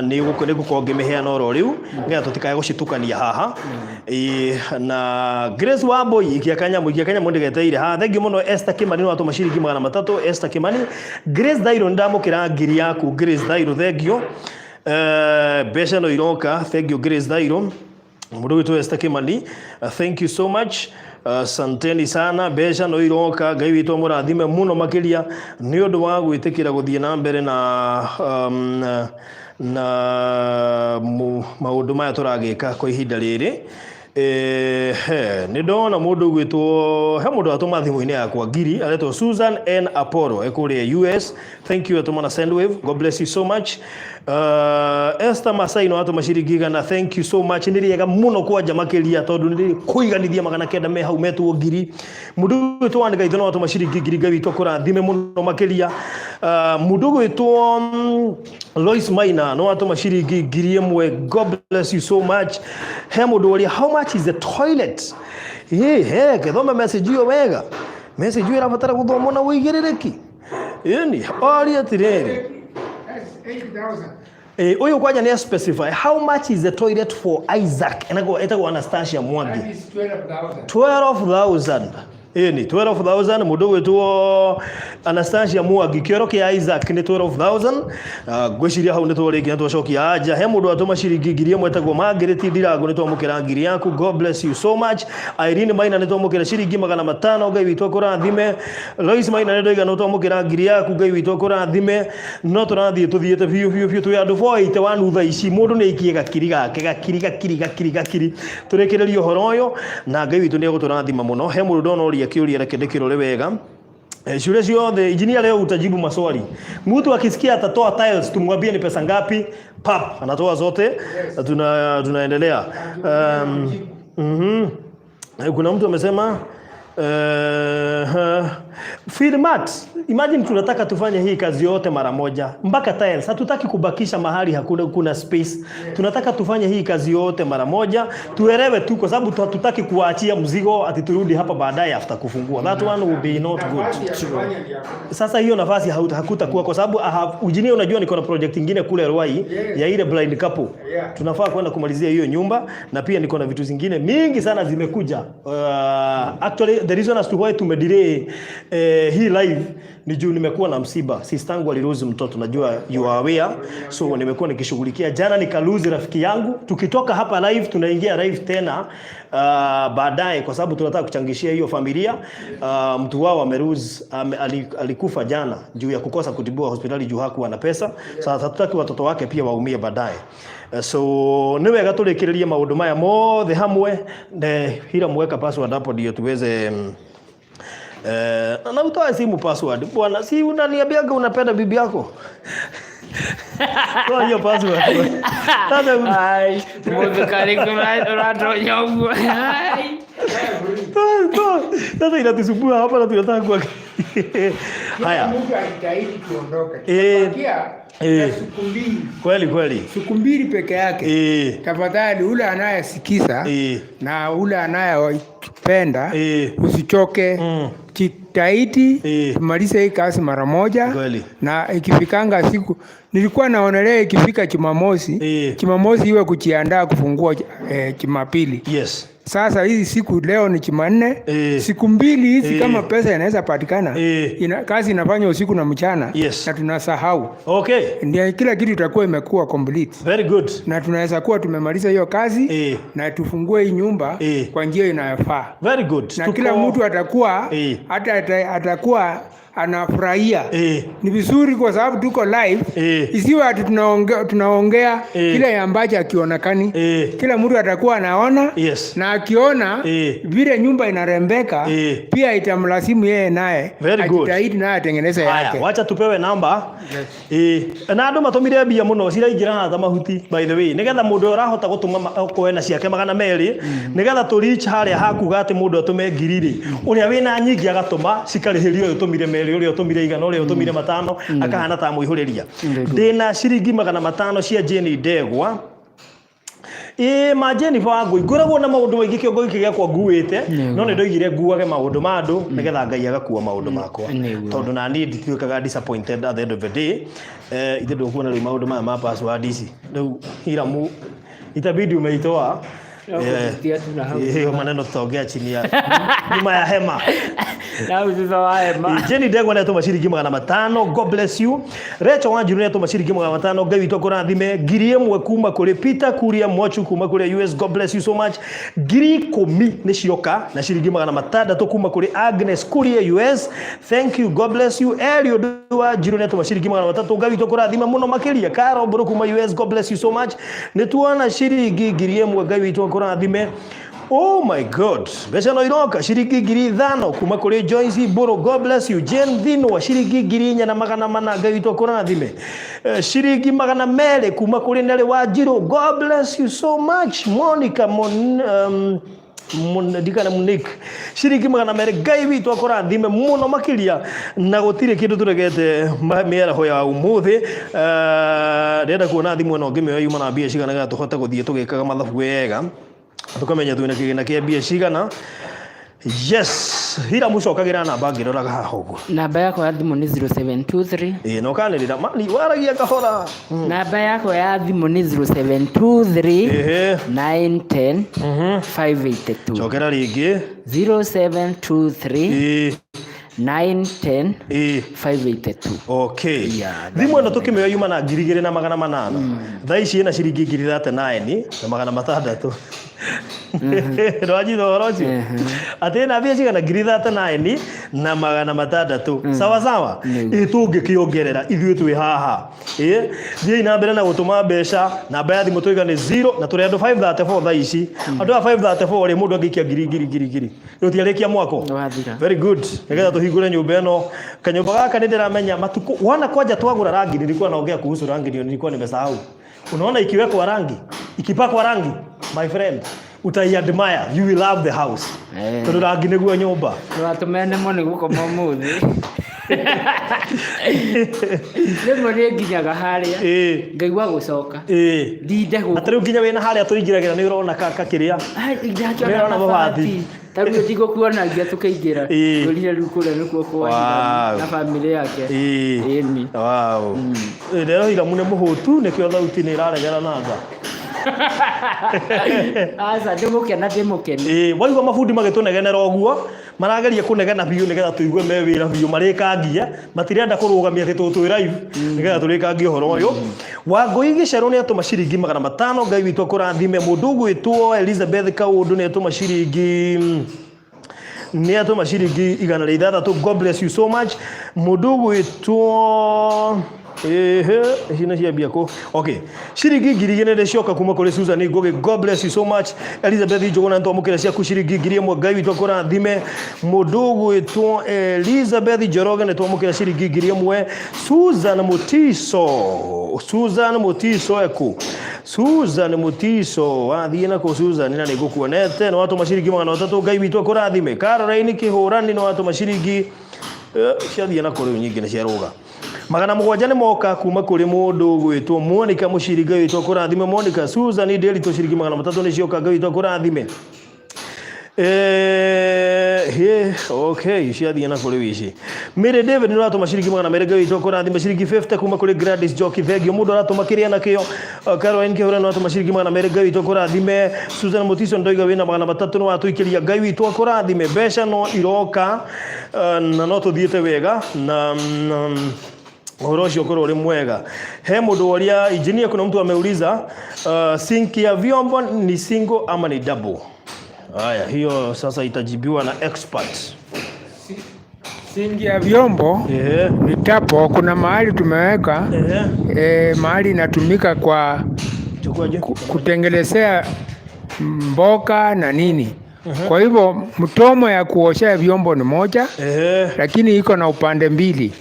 ni guko ngimiheana oro riu ngira tutikaye gucitukania haha na Grace Wamboi ikiakanya ndigete ha thank you muno Esther Kimani no atumashiriki 300 Esther Kimani Grace Dairo ndamukira ngiri yaku Grace Dairo thank you besha no iroka thank you Grace Dairo mundu witu Esther Kimani thank you so much santeni sana besha no iroka Ngai witu murathime muno makiria ni undu wa gwitikira guthie na mbere na maundu maya turagika kwa ihinda riri ni ndona mundu gwitwo he mundu atuma thimu-ini yakwa ngiri aretwo Susan N Apollo ekuri US thank you atumana Sendwave God bless you so much Esther Masai no atuma ciringi igana thank you so much niriega muno kwanja makiria tondu niri kuiganithia magana kenda me hau metwo ngiri mundu gwitwo wandika itho no atuma ciringi ngiri Ngai witũ kurathime muno makiria mundu gwitwo Lois Maina no atuma ciringi ngiri imwe God bless you so much he mundu uri how much is the toilet kethome message yo wega message yo irabatara guthomwo na uigirereki yani ari atireri 8,000 uyu kwanja ni specify how much is the toilet for Isaac enago etagwo Anastasia Mwangi 12,000 ni 12,000 mundu gwitwo Anastasia Mwangi kioro kia Isaac ni 12,000 gwiciria hau ni twaringi twacokia anja he mundu atuma ciringi ngiri imwe etagwo Margaret Ndirango ni twamukira ngiri yaku God bless you so much Irene Maina ni twamukira ciringi 500 Ngai witũ kurathime Lois Maina ni ndoiga no twamukira ngiri yaku Ngai witũ kurathime no turathie tuthiete biu twi andu 481 thaa ici mundu ni ikie gakiri gakiri turikiririe uhoro uyu na Ngai witũ ni eguturathima muno he mundu ndona akiuria reke ndikirore wega shule ciothe engineer leo utajibu maswali mtu akisikia atatoa tiles tumwambie ni pesa ngapi pap anatoa zote tunaendelea kuna mtu amesema Filmat imagine tunataka tufanye hii kazi yote mara moja mpaka tiles hatutaki kubakisha mahali hakuna space tunataka tufanye hii kazi yote mara moja tuelewe tu kwa sababu hatutaki kuachia mzigo ati turudi hapa baadaye after kufungua that one will be not good sasa hiyo nafasi hakutakuwa kwa sababu ujini unajua niko na project nyingine kule Ruai ya ile blind couple tunafaa kwenda kumalizia hiyo nyumba na pia niko na vitu zingine mingi sana zimekuja actually the reason as to why tumedelay hii live ni juu nimekuwa na msiba sistangu aliruzi mtoto najua you are aware so nimekuwa nikishughulikia jana nikaluzi rafiki yangu tukitoka hapa live tunaingia live tena baadaye kwa sababu tunataka kuchangishia hiyo familia mtu wao ameruzi alikufa jana juu ya kukosa kutibiwa hospitali juu hakuwa na pesa sasa tutaki watoto wake pia waumie baadaye so niwe gaturikireria maundu maya mothe hamwe Hiram weka password hapo ndio tuweze na utoa simu password bwana si unaniambiaga unapenda bibi yako toa hiyo password ai mundu kari kumrato nyogu ai sasa inatusumbua hapa na tunataka kwa Haya. Mtu ajitahidi kuondoka. Siku mbili. Kweli. Siku mbili peke yake. Tafadhali ule anayesikiza na ule anayependa usichoke. Jitahidi tumalize hii kazi mara moja. Na ikifikanga siku nilikuwa naonelea ikifika Jumamosi iwe kujiandaa kufungua Jumapili. Yes. Sasa hizi siku leo ni Jumanne, siku mbili hizi kama pesa inaweza patikana, kazi inafanywa usiku na mchana, na tunasahau. Okay. Ndio kila kitu itakuwa imekuwa complete. Very good. Na tunaweza kuwa tumemaliza hiyo kazi na tufungue hii nyumba kwa njia inayofaa. Very good. Na kila mtu atakuwa atakuwa anafurahia. Ni vizuri kwa sababu tuko live. Isiwe ati tunaongea kile ambacho akionekani. Kila mtu atakuwa anaona na akiona vile nyumba inarembeka pia itamlazimu yeye naye ajitahidi naye atengeneze yake. Haya, wacha tupewe namba. Na andu matumire mbia muno ciraingira na mahuti by the way. Nigetha mundu arahota gutuma koena ciake 200 nigetha tu reach haria hakuga ati mundu atume 1000 uria wina nyingi agatuma cikarihirio utumire uri utumire igana uri utumire 5 akahana ta muihuriria ndina ciringi 500 cia Jeni Ndegwa majeni vangu igoragwo na maundu maingi kiongo giki giakwa nguite no ni ndoigire nguage maundu ma andu nigetha Ngai agakuwa maundu makwa tondu na ni ndituikaga disappointed at the end of the day ithe ndokuona ri maundu maya ma password ici riu Hiram itabidi umeitoa maneno tutaongea chini ya nyuma ya hema. Na usizo wa hema. Jeni Ndegwa neto mashiringi 500. God bless you. Recho Wanjiru neto mashiringi 500. Ngai witũ kũrathime. Ngiri ĩmwe kuma kũrĩ Peter Kuria Mwachu kuma kũrĩ US. God bless you so much. Ngiri 10 nĩ cioka na shiringi 600 kuma kũrĩ Agnes Kuria US. Thank you. God bless you. Elio Wanjiru neto mashiringi 300. Ngai witũ kũrathime mũno makĩria. Karo Mburu kuma US. God bless you so much. Nĩtuona shiringi ngiri 1 Ngai witũ kũrathime. Oh my God. Besha no iroka shiringi ngiri 5 kuma kuri Joyce Boro. God bless you. Jen Dhino wa shiringi ngiri 400 Ngai witũ kũrathime. Shiringi 200 kuma kuri Nere Wanjiru. God bless you so much. Monica Dikana Munik shiringi 200 Ngai witũ kũrathime mũno makiria na gũtirĩ kĩndũ turegete mĩaraho ya umuthi ndenda kuona thimũ ĩno ngĩmĩoya yuma na mbia cigana ga tũhote gũthiĩ tũgĩkaga mathabu wega tukamenya twina kigina kia mbia cigana. Yes, Hiram ucokagira namba ngiroraga haha uguo. Namba yako ya thimu ni 0723 no kanirira mani waragia kahora. Namba yako ya thimu ni 0723 910 582. Chokera ringi 0723 910 582. Okay. Thimu ĩno tukimĩoya yuma na 2,800. Thaa ici ĩna ciringi 39 na 600. Roji doroji. Atena bia cigana 39 na 600. Sawa sawa. Tungĩkĩongerera ithuĩ twĩ haha. Thiĩ na mbere na gũtũma mbeca namba ya thimũ tũiga nĩ 0 na tũrĩ andũ 534 thaa ici. Andũ a 534 rĩ mũndũ angĩkia ngiri. Rũtiarĩkia mwako. Very good. Nigetha tũhingũre nyũmba ĩno. Kanyũmba gaka nĩ ndĩramenya matukũ. Wana kwanja twagũra rangi nilikuwa naongea kuhusu rangi nilikuwa nimesahau. Unaona ikiwekwa rangi, ikipakwa rangi, my friend, utai-admire, you will love the house. Tondũ rangi nĩguo nyũmba. Tũratumene mũno gũkoma mũthĩ. Rĩmwe nĩ nginyaga harĩa ngaigua gũcoka ndinde gũkũ. Atĩ nginya wĩna harĩa tũingĩragĩra nĩ ũrona kaka kĩrĩa nĩ ũrona mabati tarĩu tigũkuonagia tũkĩingĩra ngorire rĩu kũrĩa nĩkuo kwa na famĩlĩ yake. Ĩni wow. Rero Hiram nĩ mũhũtu nĩkĩo thauti nĩ ĩraregera na tha. Asa ndĩmũkeni. Waigua mabundi magĩtũnegenera ũguo marageria kũnegena biũ nĩgetha tũigue me wĩra biũ marĩkangie matirenda kũrũgamia atĩ twĩ live nĩgetha tũrĩkangie ũhoro ũyũ. Wangũi Gĩcerũ nĩ atũma ciringi 500. Ngai witũ kũrathime. Mũndũ ũgwĩtwo Elizabeth Kaũndũ nĩ atũma ciringi 106. God bless you so much. Mũndũ ũgwĩtwo hina cia biako. Okay. Shiringi ngiri 2 nĩ cioka kuma kũrĩ Susan Ngugi. God bless you so much. Elizabeth Njũgũna ntwamũkĩra ciaku shiringi ngiri 1. Ngai witũ kũrathime. Mũndũ ũgwĩtwo Elizabeth Njoroge nĩ twamũkĩra shiringi ngiri 1. Susan Mutiso eko. Susan Mutiso wathiĩ na kũ Susan na nĩngũkuonete. Nĩ watũma shiringi 300. Ngai witũ kũrathime. Caroline Kĩhũrani nĩ watũma shiringi ciathiĩ na kũrĩ nyingĩ nĩ ciaruga. 700 nĩ moka kuma kũrĩ mũndũ gwĩtwo Monica Mũciri Ngai witũ akũrathime. Monica Susan Ndĩritũ ciringi 300 nĩ cioka Ngai witũ akũrathime. Okay, ciathiĩ na kũrĩ wici. Mary David nĩ ũratũma ciringi 200 Ngai witũ akũrathime. Ciringi 50 kuma kũrĩ Gladys Joki thengio. Mũndũ aratũma kĩrĩa nakĩo. Caroline Kĩhũra nĩ ũratũma ciringi 200 Ngai witũ akũrathime. Susan Mutiso ndoiga wĩna 300 nĩ watũikĩria Ngai witũ akũrathime. Mbeca no iroka na no tũthiĩte wega na uhoro ucio ukorwo uri mwega. He mundu waria engineer, kuna mtu ameuliza sink ya vyombo ni single ama ni double. Haya, hiyo sasa itajibiwa na expert. Sink ya vyombo ni double. Kuna mahali tumeweka mahali inatumika kwa kutengelezea mboga na nini. Kwa hivyo mtomo ya kuoshea vyombo ni moja, lakini iko na upande mbili.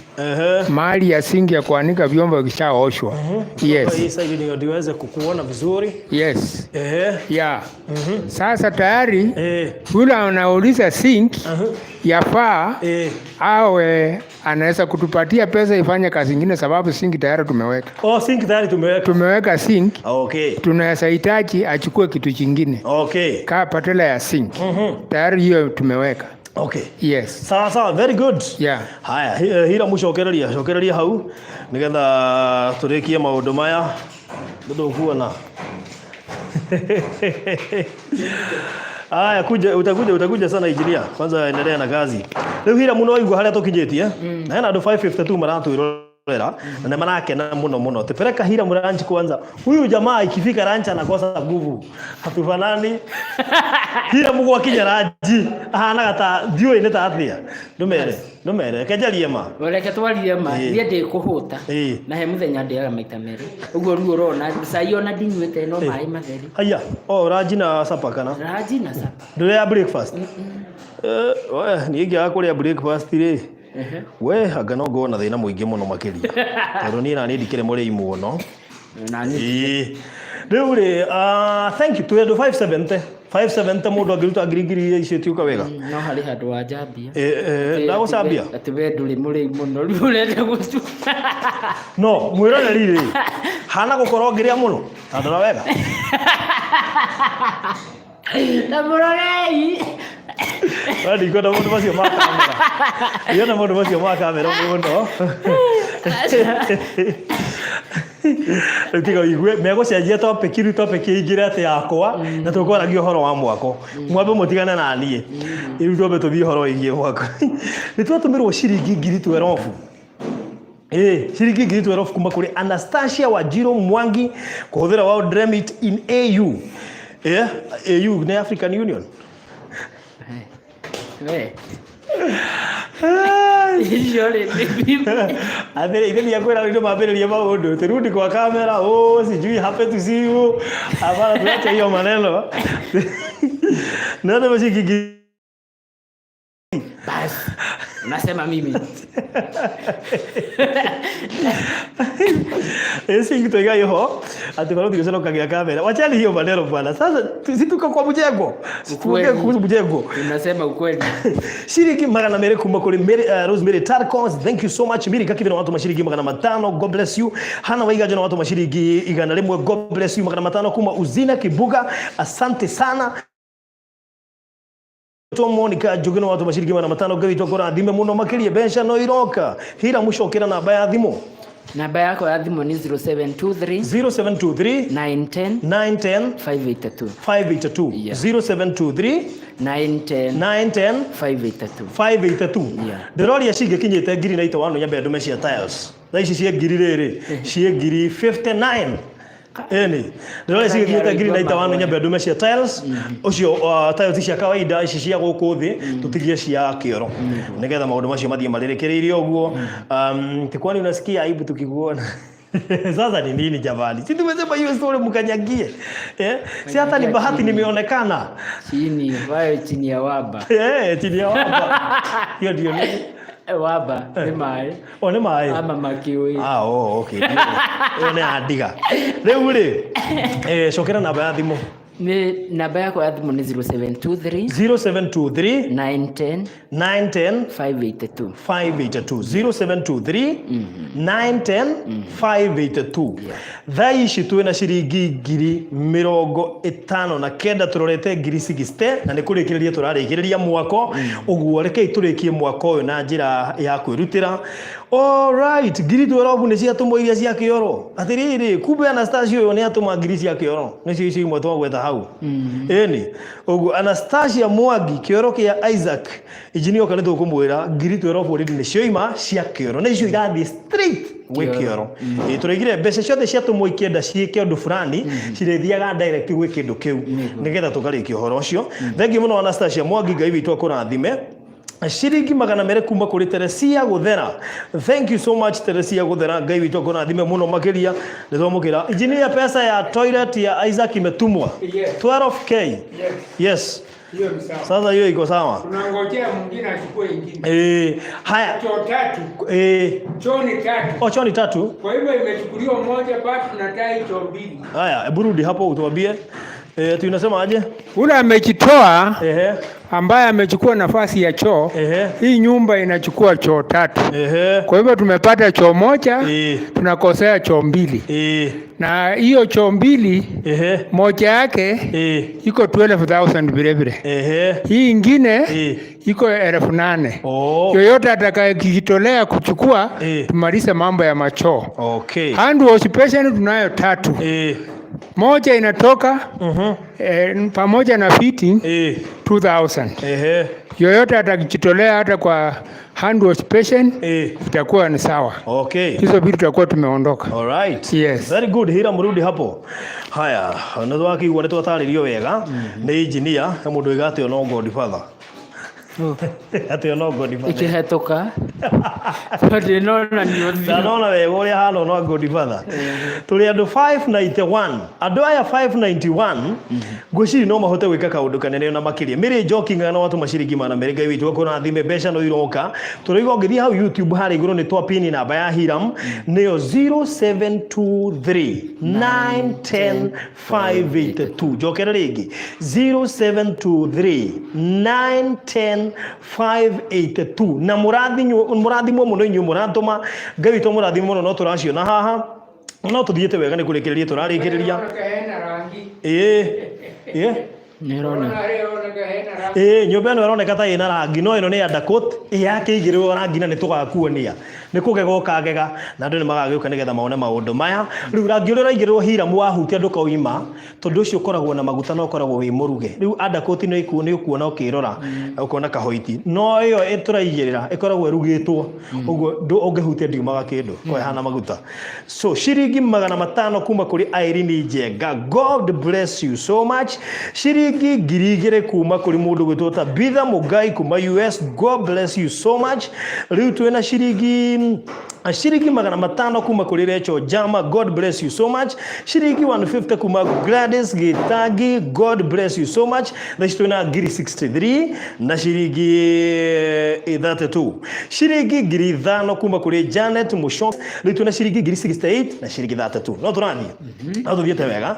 Mahali ya sinki ya kuanika vyombo ikishaoshwa. Yes. Hii sasa ndio niweze kukuona vizuri. Yes. Yeah. Sasa tayari yule anauliza sink yafaa awe anaweza kutupatia pesa ifanye kazi nyingine, sababu sink tayari tumeweka. Oh, sink tayari tumeweka. Tumeweka sink. Okay. Tunaweza hitaji achukue kitu kingine. Okay. Kaa patela ya sink. Tayari hiyo tumeweka. Okay. Yes. Sawa, very good. Yeah. Haya, Hiram cokereria hau nigetha turikie maundu maya ndu kuona. Haya, utakuja sana engineer. Kwanza endelea na kazi. Leo Hiram no igwa haria tukinjetie na hena andu 552 maratwirorera na marakena muno. Tupeleka Hiram ranch kwanza. Huyu jamaa ikifika ranch anakosa nguvu. Hatufanani. Hiram gwakinya ranch ahana gata ndiwe nĩ ta athia. Ndumere kejarie ma. Reke twarie ma. Niĩ ndĩ kuhuta. Na he muthenya ndĩaga maita merĩ. Ũguo ruo rona cai ona ndinyuĩte no maĩ matheri. Haya, ranch na supper kana? Ranch na supper. Ndũrĩa breakfast. Niĩ ngĩaga kũrĩa breakfast rĩ. We anga no ngona thĩna mũingĩ mũno makĩria. Tondũ niĩ na niĩ ndikĩrĩ mũrĩi mũno. Rĩu rĩ, thank you. Twendo 570 mũndũ angĩruta ngiri icio tiuka wega. No harĩ handũ wa njambia. Ndagũcambia. Atĩ we ndũrĩ mũrĩi mũno rĩu ũrenda gũcu. No, mwĩroreri rĩ. Hana gũkorwo ngĩrĩa mũno. Tandora wega. Na mũrorei. Wadi kwenda mũndũ macio ma kamera. Yona mũndũ macio ma kamera mũno. Tiga igwe megũcenjia topic ingire ate yakwa na tũkoragia ũhoro wa mwako. Mwambe mũtigane na niĩ. Rĩu twambe tũthiĩ ũhoro wĩgiĩ mwako. Nĩ twatũmĩrwo ciringi 12,000. Ciringi 12,000 kuma kũrĩ Anastasia Wanjiru Mwangi kũhũthĩra World Remit in AU. AU nĩ African Union. Athire ithe kwera ndio mambĩrĩria maũndũ turudi kwa kamera sijui happy to see you hapana tuache hiyo maneno ndio mshikiki basi nasema mimi esi kitu hiyo ati kwa ndio kagia kamera wachali hiyo maneno bwana sasa situka kwa mjengo situke kuhusu mjengo unasema ukweli shiriki magana mere kuma kule Rosemary Tarcons, thank you so much. Miri kakibira na watu mashiriki magana 5, God bless you. Hana waigaje na watu mashiriki igana lemwe, God bless you. Magana 5 kuma Uzina Kibuga, asante sana. Monica jugino watu mashiriki magana 5 gawito kora thime muno makirie bencha no iroka. Hira mushokera na baya thimo. Namba yako ya thimo ni 0723 910 582 0723 910 582 Ndĩrori acige kinyite ngiri na itawano nyambe ndume cia tiles tha ici cia ngiri rĩrĩ cie ngiri 59 ndĩrori acige kinyite ngiri na itawano nyambe ndume cia tiles ucio tiles cia kawaida ici cia gũkũ thĩ tutigie cia kĩoro nigetha maũndũ macio mathiĩ marĩrĩkĩrĩire ũguo tikwani unasikia aibu tukikuona. Sasa ni nini jamani? Si tumesema hiyo story mkanyagie. Si hata ni bahati nimeonekana. Chini ya waba. Chini ya waba. Hiyo ndio nini? Waba ni mai. Ni mai. Ama makiwi. Okay. Hiyo ni adiga. Leo ule. Shokera na baadhi mo. Namba yako ya simu ni 0723 0723 910 582 0723 910 582. Thaa ici twina ciringi 59,000 turorete 60 na ni kurikiriria turarikiriria mwako uguo rekei turikie mwako uyu na njira ya kwirutira. All right, ngiri 12 ni cia tumo iria cia kioro atiriri kumbe Anastasia uyu ni atuma ngiri cia kioro ni cio imwe twagweta hau eni uguo Anastasia Mwangi kioro kia Isaac injinia kana tukumwira ngiri 12 ri ni cio ima cia kioro ni cio irathi straight we kioro turigire mbeca ciothe cia tumo ikienda ciike undu fulani cirithiaga direct gwe kindu kiu nigetha tukarikia horo ucio. Thank you muno Anastasia Mwangi, ngai witu akurathime. Shiringi 200 kuma kuri Teresia Guthera. Thank you so much Teresia Guthera, ngai witu akurathime muno makiria nithomukira injinia. Pesa ya toilet ya Isaac imetumwa 12k. Yes. Hiyo ni sawa. Sasa hiyo iko sawa. Tunangojea mwingine achukue nyingine. Haya. Choo 3. Choo ni 3. Choo ni 3. Kwa hivyo imechukuliwa moja, bado tunadai choo 2. Haya, hebu rudi hapo utuambie. Tunasema aje? Ule amejitoa ambaye amechukua nafasi ya choo. Hii nyumba inachukua choo 3. Kwa hivyo tumepata choo moja, tunakosea choo 2. Na hiyo choo 2 moja yake iko 12,000 vile vile. Hii ingine iko 8,000. Yoyote atakayejitolea kuchukua tumalize mambo ya machoo. Okay. Hand wash basin tunayo 3. Moja inatoka pamoja na fitting 2,000. Yoyote atakijitolea hata kwa hand wash basin itakuwa ni sawa. Okay. Hizo vitu tutakuwa tumeondoka. All right. Yes. Very good. Hiram, mrudi hapo. Haya, nazo akigwa neto ataririo wega ni engineer mundu igate ono Godfather. Ati ono Godfather. Ikihetoka. Pati nona ndio. Nona we uria hano no Godfather. Tuli andu 591. Andu aya 591 gwiciri no mahote gwika kaundu kanene na makiria. Miri joking na watu mashiringi mana mbere ngai witu akona thime mbeca no iroka. Turigo ngithi hau YouTube hari iguru ni twa pin namba ya Hiram niyo 0723 910 582. Jokera ringi 0723 910 582. Na murathimo muno inyu muratuma ngai witu murathimo muno no turacio na haha no tuthiete wega ni kurikiriria turarikiriria Nirona. Nyumba ino ironeka ta ina rangi no ino ni undercoat yake igirwo rangi na nitugakuonia nikugega ukagega na andu ni magagiuka nigetha maone maundu maya. Riu rangi uri raigirwo Hiram wahutia ndukauma tondu ucio ukoragwo na maguta no ukoragwo wi muruge. Riu undercoat no ikuoni ukuona ukirora ukona kahoiti no iyo ituraigirira ikoragwo irugitwo uguo ungihutia ndiumaga kindu ko hana maguta. So shiringi 500 kuma kuri Irene Njenga, God bless you so much. Shiringi 2,000 kuma kuri mundu gwitota Bitha Mugai kuma US, God bless you so much. Riu twina shiringi 500 kuma kuri Recho Jama, God bless you so much. Shiringi 150 kuma Gladys Gitagi, God bless you so much. Thaici twina 63 na shiringi 32. Shiringi 5,000 kuma kuri Janet Mushon. Riu twina shiringi 68 na shiringi 32. No turathie no tuthiete wega.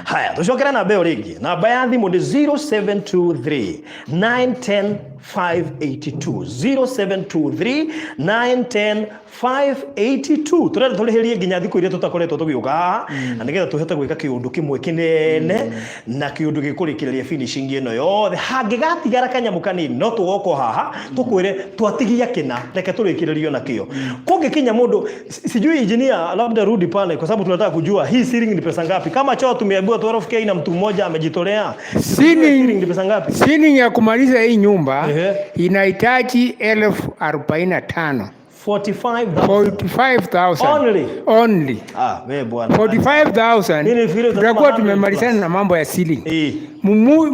Haya tucokera namba iyo ringi. Namba ya thimu ni 0723 910 582. 0723 910 582. Turenda tulihirie nginya thiku iria tutakoretwo tugiuka na nigetha tuhete gwika kiundu kimwe kinene na kiundu gikurikiriria finishing ino yothe hangigatigara kanyamu kanini no tugoko haha tukwire twatigia kina reke turikiririo nakio kungikinya mundu sijui engineer labda rudi pale kwa sababu tunataka kujua hii ceiling ni pesa ngapi. Kama choo tumeambiwa 12k na mtu mmoja amejitolea, ceiling ni pesa ngapi? Ceiling ya kumaliza hii nyumba inahitaji 45,000. 45,000 only. Wewe bwana. 45,000 tutakuwa tumemalizana na mambo ya ceiling.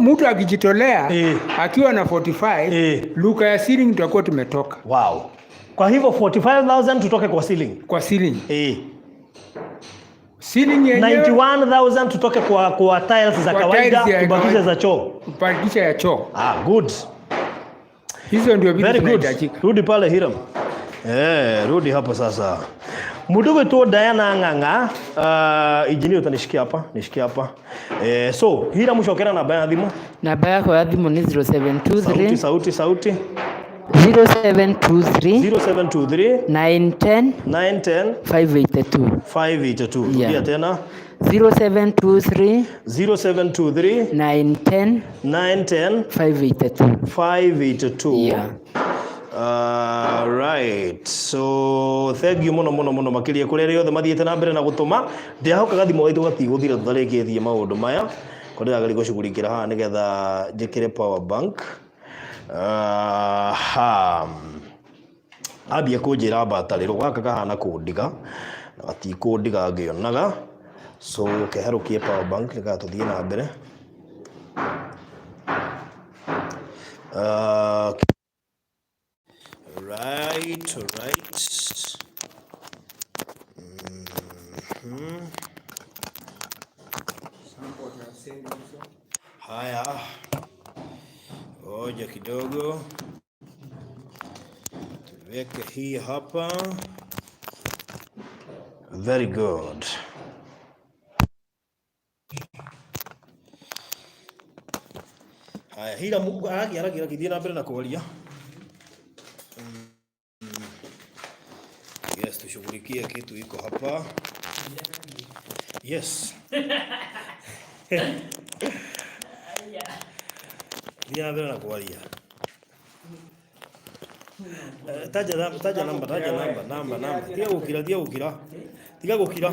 Mtu akijitolea akiwa na 45 luka ya ceiling tutakuwa tumetoka. Wow. Kwa hivyo 45,000 tutoke kwa ceiling. Kwa ceiling. Ceiling yenyewe 91,000 tutoke kwa tiles za kawaida tubakisha za choo. Tubakisha ya choo. Good. Hizo ndio vitu vinahitajika. Rudi pale Hiram. Rudi hapo sasa. Mudogo tu Diana Nganga, engineer utanishikia hapa. So, Hiram ushokera namba ya thimu? Namba yako ya thimu ni 0723 sauti 0723 910 582. Rudia tena 0723 910 582. Yeah. Right. So thank you muno makiria kuri ri othe mathiete na mbere na gutuma ndiahokaga thimo waitu gatigũthira tutharĩkĩtie maũndũ maya kũrĩa gari gũcugurikira haha nigetha njĩkĩre power bank. Ambia kũnjĩra batarĩ gaka kahana kũndiga na gatikũndiga ngĩonaga, so keherũkie power bank nĩgetha tũthiĩ na mbere. Right. Haya, oja kidogo tuweke hii hapa. Very good. Haya, Hiram haraka kidhia na mbele na kuwalia. Yes, tushughulikie kitu iko hapa. Yes. Dia mbele na kuwalia. Taja namba. Dia ukira. Tiga gukira.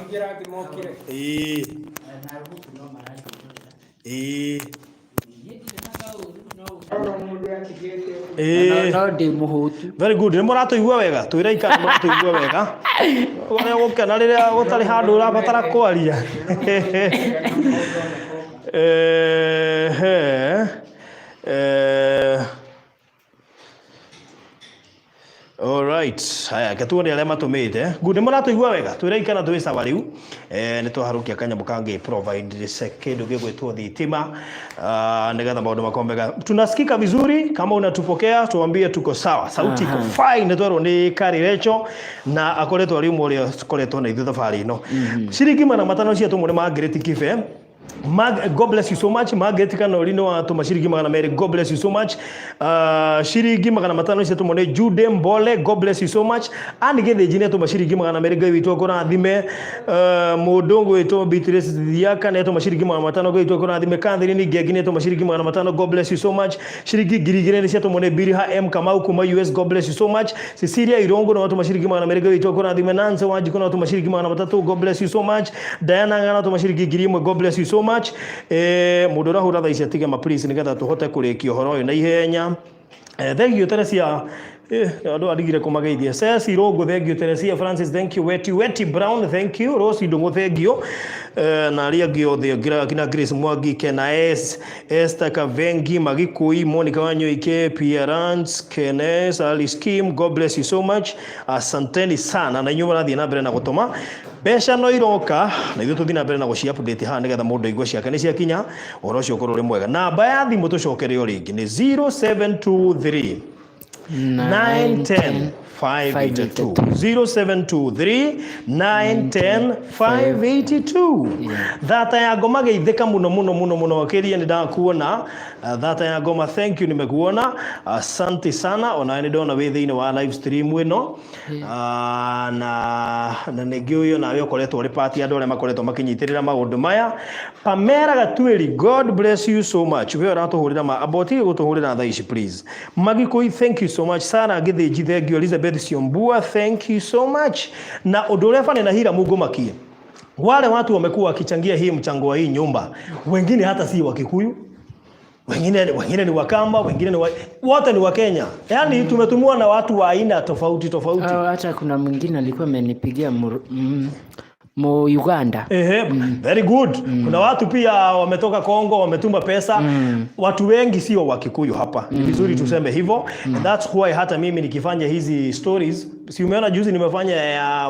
Very good. Nimuratuigua wega. Twiraika nimuratuigua wega. Ore gukena riria gutari handu urabatara kwaria. All right. Haya, ketuone ale matumite. Good, nimuratuigua wega. Twiraika na twisawa riu. Ni twaharukia kanyamũ kangi provide sekedo gĩgwĩtwo thitima. Nigetha maũndũ makombega. Tunasikika vizuri, kama unatupokea tuambie tuko sawa. Sauti iko fine. Twerwo ni Kari Recho na akoretwo ari umwe ũrĩa tũkoretwo na ithuĩ thabarĩ ino. Ciringi magana matano cia tũmũrĩ ma Great Kibe. God bless you so much. Margaret Kanori no atuma shiringi magana mere. God bless you so much. Shiringi magana matano cia tumone Jude Mbole. God bless you so much. Ani gethe jine atuma shiringi magana mere Ngai witũ akũrathime. Mũndũ gwĩtwo Beatrice Thiaka ne atuma shiringi magana matano Ngai witũ akũrathime. Catherine Ngegi ne atuma shiringi magana matano. God bless you so much. Shiringi ngiri igĩrĩ ne cia tumone Biriha M Kamau kuma US. God bless you so much. Cecilia Irongo no atuma shiringi magana mere Ngai witũ akũrathime. Nancy Wanjiku no atuma shiringi magana matatu. God bless you so much. Diana Ngana atuma shiringi ngiri ĩmwe. God bless you so much. Mũndũ ũrahũra thaa ici atige please nigetha tũhote kũrĩkia ũhoro ũyũ na ihenya. Thank you Teresia. Andũ adigire kũmageithia. Ceci Rongo, thank you. Teresia Francis, thank you. Weti Brown, thank you. Rosi Ndung'u, thank you. Na arĩa angĩ othe kina Grace Mwangi, Kena S, Esther Kavengi, Magikui, Monica Wanyoike, Pierance, Kenes, Alice Kim. God bless you so much. Asanteni sana na inyuĩ mũrathiĩ na mbere na gũtũma mbeca no iroka na ithuĩ tũthiĩ na mbere na gũci update haha nĩgetha mũndũ aigua ciake nĩ ciakinya ũhoro ũcio ũkorwo ũrĩ mwega. Namba ya thimũ tũcokere o rĩngĩ nĩ 0723 910 582 0723 910 582. Thata ya ngoma geithĩka mũno wakiria nĩ ndakuona. Thata ya ngoma, thank you, nimekuona. Asante sana. Ona nĩ ndona wĩ thĩinĩ wa live stream ĩno. Na nĩngĩ ũyũ nawe ũkoretwo ũrĩ part ya andũ arĩa makoretwo makinyitĩrĩra maũndũ maya. Pamela Gatweli, God bless you so much. We ũratũhũrĩra ma aboti gũtũhũrĩra thaa ici please. Magikui, thank you so much. Sara Githinji, thank you. Elizabeth Siombua, thank you so much. Na ũndũ ũrĩa bane na Hiram Ngumakie, wale watu wamekuwa wakichangia hii mchango wa hii nyumba, wengine hata si wa Kikuyu, wengine ni Wakamba, wengine ni wote ni wa Kenya. Yaani tumetumwa na watu wa aina tofauti. Hata kuna mwingine alikuwa amenipigia Uganda. Very good. Kuna watu pia wametoka Kongo wametuma pesa. Watu wengi sio wa Kikuyu hapa. Ni vizuri tuseme hivyo. That's why hata mimi nikifanya hizi stories si umeona juzi nimefanya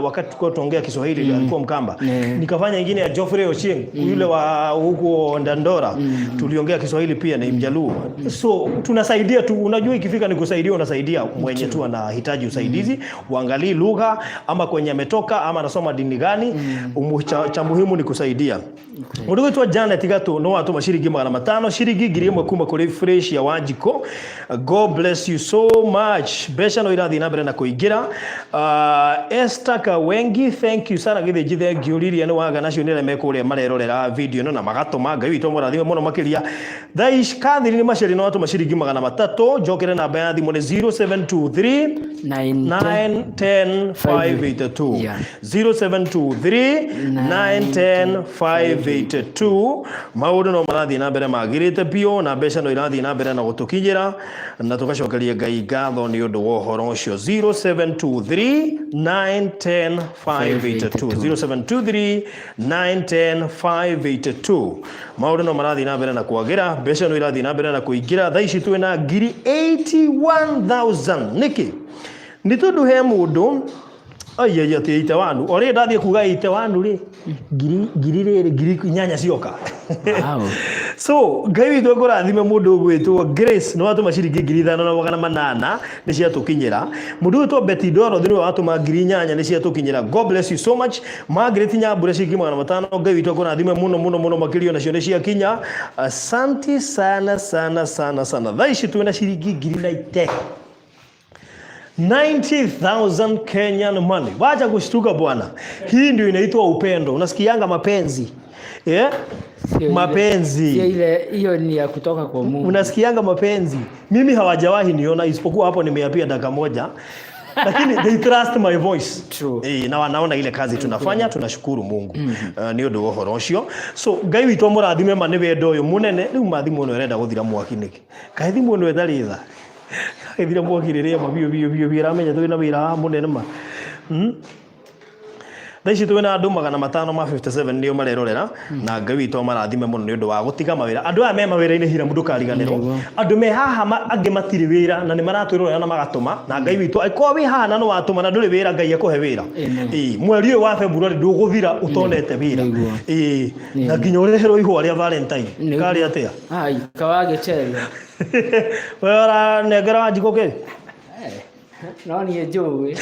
wakati tulikuwa tuongea Kiswahili alikuwa Mkamba. Nikafanya nyingine ya Geoffrey Ochieng yule wa huko Dandora. Tuliongea Kiswahili pia na Mjaluo. So tunasaidia tu, unajua ikifika ni kusaidia, unasaidia mwenye tu anahitaji usaidizi, uangalie lugha ama kwenye ametoka ama anasoma dini gani, cha muhimu ni kusaidia. Mudugu tu Janet Gato no atuma shiringi 500 shiringi ngiri imwe kuma kuri fresh ya Wanjiko. God bless you so much. Besha no irathi na mbere na kuingira. Esther Kawengi, thank you sana githe jithe ngiuriria ni waga nacio nire mekuria marerorera video no na magatuma ngai witũ mũrathime mũno makiria. Thaish kathiri ni maceri no atuma shiringi 300 njokere namba ya thimu ni 0723 910 582 0723 910 582. Maundu no marathi na mbere magirite bio na mbeca no irathi na mbere na gutukinyira na tugacokeria ngai ngatho ni undu wa uhoro ucio 0723 910 582 0723 910 582. Maundu no marathi na mbere na kwagira, mbeca no irathi na mbere na kuingira. Thaici twina ngiri 81,000 niki ni tondu he mundu ayaya te ite wanu ore ndathie kuga ite wanu ri ngiri nyanya cioka. So ngai witũ ngũrathime mundu gwitwo Grace no atuma ciringi 5,800 ni cia tukinyira. Mundu witwo Betty Doro thiro atuma ngiri nyanya ni cia tukinyira. God bless you so much. Margaret Nyambure ciringi 500 ngai witũ ngũrathime muno makirio nacio ni cia kinya. Asante sana. Thaici twina ciringi 90,000 Kenyan money. Wacha kushtuka bwana. Hii ndio inaitwa upendo. Unasikianga mapenzi. Mapenzi. Hiyo ni ya kutoka kwa Mungu. Unasikianga mapenzi. Mimi hawajawahi niona isipokuwa hapo nimeapia dakika moja. Lakini they trust my voice. True. Na wanaona ile kazi tunafanya, tunashukuru Mungu. Ni undu uhoro ucio. So ngai witũ mũrathime ma ni wendo uyu munene riu mathimu no renda guthira mwaki niki. Kaĩ thimu no ethariitha. Ethira mwaki riria mabio ramenya twina wira munene ma. Thaici twina andu 557 nio marerorera na ngai witũ marathime muno ni undu wa gutiga mawira. Andu aya me mawira-ini Hiram ndukariganirwo. Andu me haha angi matiri wira na ni maratwirorera na magatuma na ngai witũ aiko wi haha na no watuma na nduri wira ngai akuhe wira. Mweri uyu wa February nduguthira utonete wira. Na nginya ureherwo ihwa ria Valentine. Kari atia? Ai kawage chele. Wera negera Wanjiko ke? No ni njui.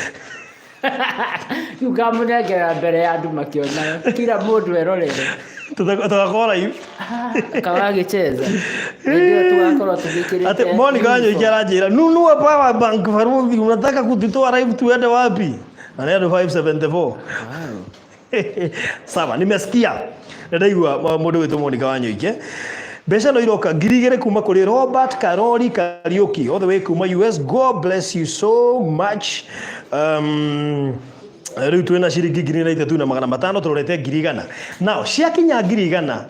Ukamunengera mbere ya andu makiona kila mundu erorere tutakora hivi kawage cheza ndio tugakorwo tugikirite ate Monica anyoikira njira nunua power bank Faruthi unataka kutitoa live tuende wapi anaenda 574. Wow. Sawa nimesikia ndaigua mundu witu Monica wanyoike. Besha no iroka ngirigere kuma kuri Robert Karori Kariuki all the way kuma US. God bless you so much. Riu twina ciringi 3,500 turorete 100,000. Now ciakinya 100,000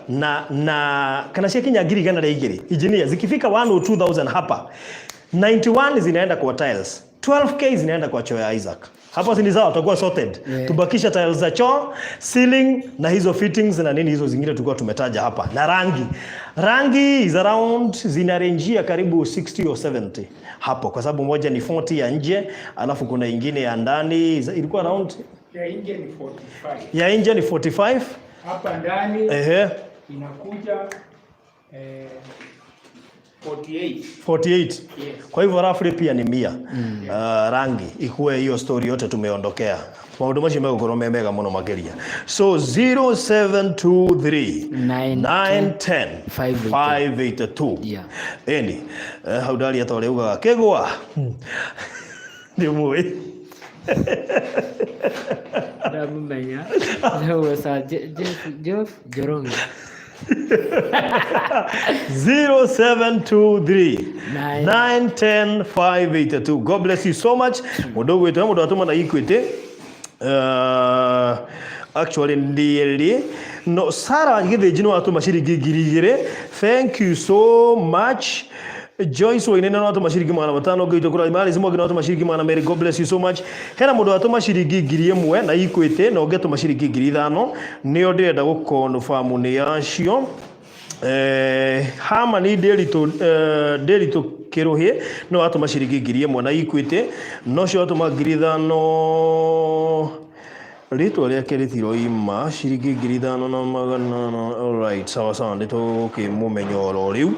na kana ciakinya 100,000 ria igiri engineer zikifika 102,000 hapa 91 zinaenda kwa tiles, 12k zinaenda kwa choo ya Isaac. Hapo si sawa, tutakuwa sorted. Tubakisha tiles za choo, ceiling na hizo fittings na nini hizo zingine tulikuwa tumetaja hapa. Na rangi is around zinarenjia karibu 60 or 70 hapo kwa sababu moja ni 40 ya nje alafu kuna ingine ya ndani ilikuwa around ya nje ni 45. Ya nje ni 45. Hapa ndani inakuja 48. Yes. Kwa hivyo roughly pia ni 100. Rangi ikuwe hiyo story yote tumeondokea. Maundu macio megũkorwo me mega mũno makĩria. So 0723 910 582. Yeah. Eni hau ndaria ta ũrĩugaga kĩgwa nĩ mũĩ ndamumenya nĩguo sa Jeff Joroge 0723 910 582. God bless you so much. Mundu gwitwa mundu atuma na Equity. Actually ndiye no Sara githinji no atuma ciringi 2,000. Thank you so much. Joyce wa inena no atuma ciringi 500 ngito kura imali zimo no atuma ciringi 200. God bless you so much. Hena mundu atuma ciringi 1,000 na Equity no ngetuma ciringi 5,000 nio ndirenda gukonfirm ni yacio. Hama ni Nderitu Kiruhi no atuma ciringi 1,000 na Equity no cio atuma 5,000 ritwa riake ritiro ima ciringi 5,000 na magana. Alright, sawa nitukimumenyo oro riu.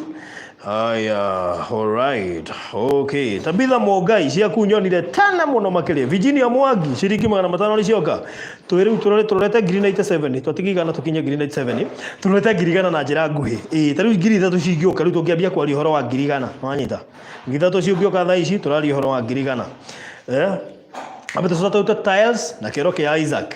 Aya, alright, okay. Tabitha Mogai ciaku nyonire tana muno makiria. Virginia Mwangi ciringi 500 ni cioka. Twiriu turorete Green 97 twatigigana tukinye Green 97 turorete girigana na njira nguhi. Tariu ngiri 3 cingioka riu tungiambia kwari horo wa girigana wanyita. Ngiri 3 cingioka thaa ici turari horo wa girigana. Abeto sota tiles na kero kia Isaac.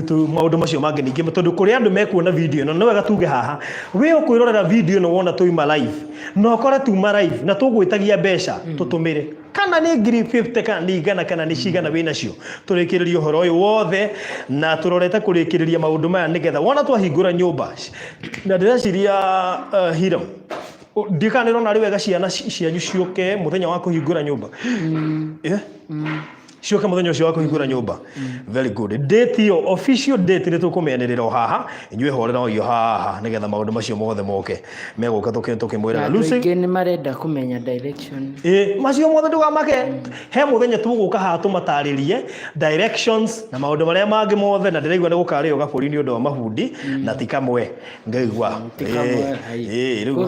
Tu maundu macio mange ningi tondu kuri andu mekuona video no wega tuge haha. We ukwirorera video no wona tuima live. No kora tuma live na tugwitagia mbeca tutumire. Kana ni ngiri 50 kana ni igana kana ni cigana wina cio. Turikiririo horo uyu wothe na turorete kurikiriria maundu maya nigetha wona twahingura nyumba. Na ndiraciria Hiram. Ndikaniro na riwega ciana cianyu ciuke muthenya wa kuhingura nyumba. Cioke muthenya ucio wa kuhingura nyumba. Very good. Date yo official date ni tukumenerera haha. Inyue horera yo haha nigetha maundu macio mothe moke. Meguka tukimwira Lucy. Ngeni marenda kumenya direction. Macio mothe ndugamake. He muthenya tuguka haha tumataririe directions na maundu maria mangi mothe na ndiraigua ni gukarĩo gaburi ni undu wa mahundi na tikamwe ngaigua. Riu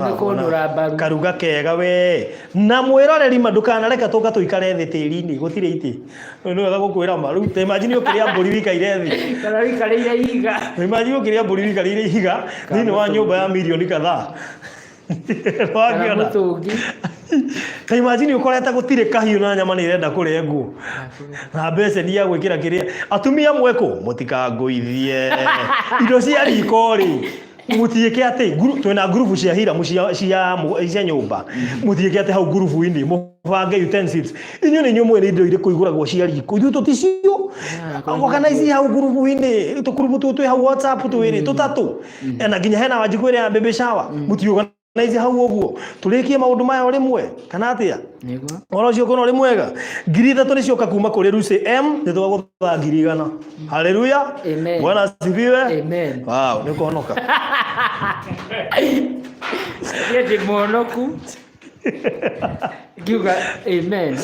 karuga kega we. Na mwiroreri madukanareka tuka tuikare thi tĩri-inĩ gutire iti. No wega gukwira maru te imagine ukiria mburi wikaire thi kana wikaire ihiga imagine ukiria mburi wikaire ihiga thini wa nyumba ya milioni kadhaa wagiona ta imagine ukoreta gutire kahiu na nyama ni irenda kurengwo na mbeca ni ya gwikira kiria atumia mweko mutikanguithie indo cia riko ri mutieke ate twina group cia Hiram cia nyumba mutieke ate hau group ini mubange utensils inyo ni nyumwe ni indo ire kuiguragwo cia riko ithu tuticio organize hau group ini to group tu hau WhatsApp tu ire tutatu na ginya hena wajikwire ya baby shower mutiuga naizi hau uguo turikie maundu maya rimwe kana atia niguo oro cio kono rimwega ngiri 3 ni cioka kuma kuri Lucy M ni twagutha ngiri 100 haleluya amen bwana asifiwe amen wow ni kuhonoka yeye monoku giuga amen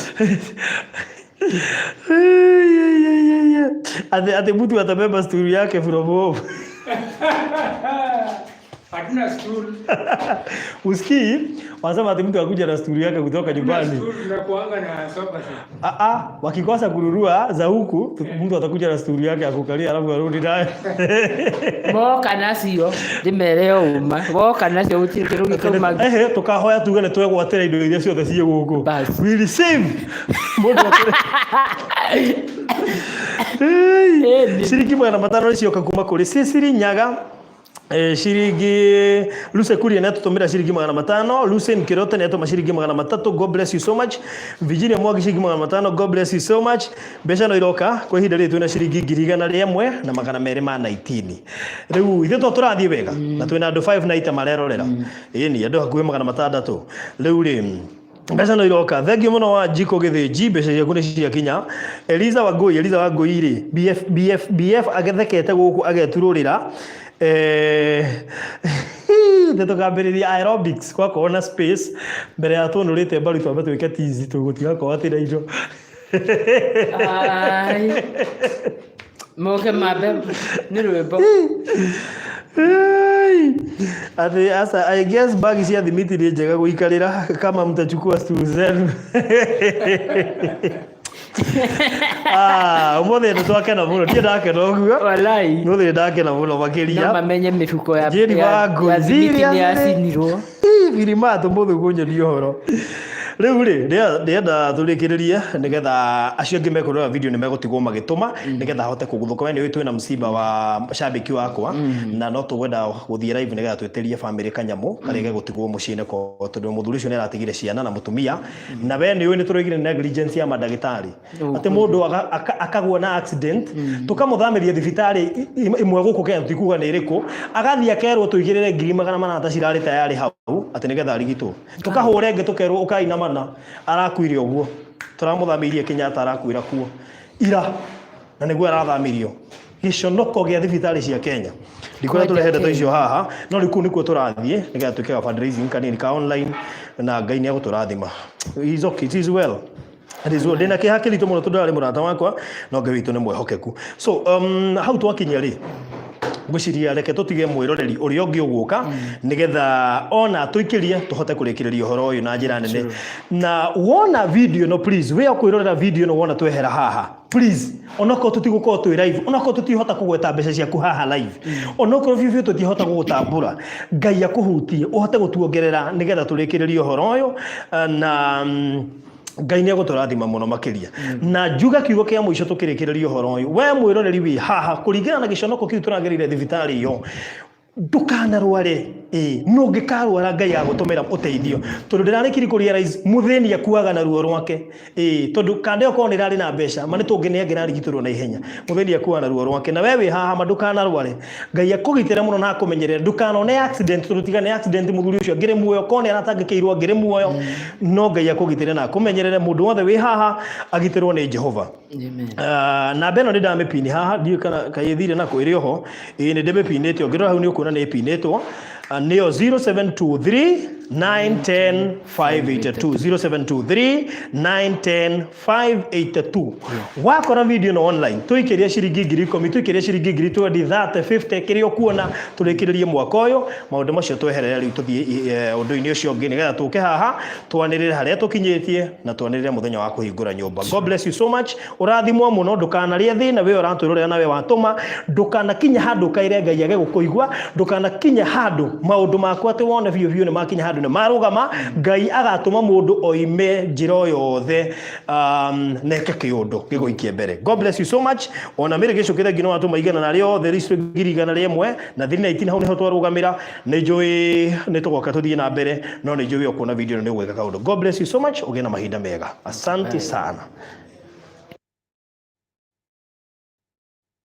ate mtu atabeba story yake from home. Hatuna stool. Usikii wanasema ati mtu akuja na stool yake kutoka nyumbani. Stool tunakuanga na sofa set. Wakikosa kururua za huku mtu atakuja na stool yake akukalia alafu arudi nayo. Boka nacio ndimereo uma. Boka nacio utikirugi kuma. Tukahoya tugane twegwatera indo iria ciothe ciĩ guku. We receive. Mundu akore. Ciringi 500 cioka kuma kuri Cecily Nyaga. Shiringi Lucy Kuria na tutumira shiringi 500 Lucy Kirote na tuma shiringi 300 God bless you so much Virginia Mwangi shiringi 500 God bless you so much Besha no iroka kwa ihinda ritu na shiringi 100 na 219 riu ithe turathie wega na twina andu 5 na ita marerorera ni andu hakuhe 600 riu ri Besha no iroka thengio muno wa jiko githiji besha ciaku ni cia kinya Eliza Wangui ri BF agethekete guku agetururira tukambiriria aerobics kwa kuona space mbere ya tunurite mbaru twambe twike tizi tugutiga kwa atira indo ai moke mabe ni rwimbo asa I guess bagi cia thimiti ni njega guikarira kama mtachukua stool zenu umothe ndo twakena muno ndiye ndakena uguo walai umothe ndakena muno makiria no mamenye mifuko ya thimiti ni acinirwo birima tumuthu kunyonia horo riu ri ndienda turikiririe nigetha acio angi mekurora video ni megutigwo magituma nigetha hote kuguthuka we ni twina msiba wa shabiki wakwa na no tugwenda guthie live nigetha tweterie family kanyamu karege gutigwo mucine ko tondu muthuri ucio ni aratigire ciana na mutumia na we ni ni turigire negligence ya madagitari ati mundu akagwa na accident tukamuthamiria thibitari imwe guku Kenya tikuga ni iriku agathia kerwo tuigirire ngiri 800 cirari tayari hau ati nigetha rigitwo tukahure nge tukerwo ukaina mana arakuire uguo turamuthamirie Kenyatta arakuira kuo ira na niguo arathamirio giconoko gia thibitari cia Kenya ndikora turehe ndeto icio haha no riku nikuo turathie nigetha twike fundraising kanini ka online na Ngai ni aguturathima. Is okay, it is well. Arizo ndina kihakiri to muno tundari murata wakwa no Ngai witu ni mwehokeku. So hau twakinya ri gwiciria reke tutige mwiroreri uria ungi uguka nigetha ona tuikirie tuhote kurikiriria uhoro uyu na njira nene na wona video no please we akwirorera video no wona twehera haha please onako tutiguko twi live onako tutihota kugweta mbeca ciaku haha live onako video tutihota gugutambura Ngai akuhutie uhote gutuongerera nigetha turikiririe uhoro uyu na Ngai ni aguturathima muno makiria na njuga kiugo kia muico tukirikireria uhoro uyu we mwiroreri wi haha kuringana na giconoko kiu turagerire thibitari iyo ndukanarware nungikarwara Ngai agutumira uteithio tondu ndirarikiri kurealize muthini akuaga na ruo rwake tondu kande oko ndirari na mbeca mani tungineagira rigiturwo na ihenya muthini akuaga na ruo rwake na wewe haha mandukanarware Ngai akugitira muno na akumenyerera ndukanone accident turutigane accident muthuri ucio ngire muoyo kone aratangikirwo ngire muoyo no Ngai akugitira na akumenyerere mundu wothe wi haha agitirwo ni Jehova. Amen. Na beno ndamepini haha ndiyo kana kayethire na kwiri oho ni ndimepinite ngirora hau ni ukuna ni pinetwo nio 0723 910 582 0723 910 582 wakora video no online tuikiria ciringi 10,000 tuikiria ciringi 20 30 50 kirio kuona turikiririe mwaka uyu maundu macio tweherere riu tuthie undu-ini ucio ngi nigetha tuke haha twanirire haria tukinyitie na twanirire muthenya wa kuhingura nyumba. God bless you so much. Urathimwo muno ndukanaria thina we uratwirorera nawe watuma ndukanakinya handu kaire Ngai age gukuigwa ndukanakinya handu maundu makwa ati wone biu ni makinya handu ni marugama Ngai agatuma mundu oime njira yothe neke kiundu giguikie mbere. God bless you so much. Ona mire gicukire ngino watuma igana na rio the risk girigana rimwe na 19 hau niho twarugamira ni njui ni tugoka tuthie na mbere no ni njui okuona video ni gweka kaundu. God bless you so much. Ugena mahinda mega. Asante sana.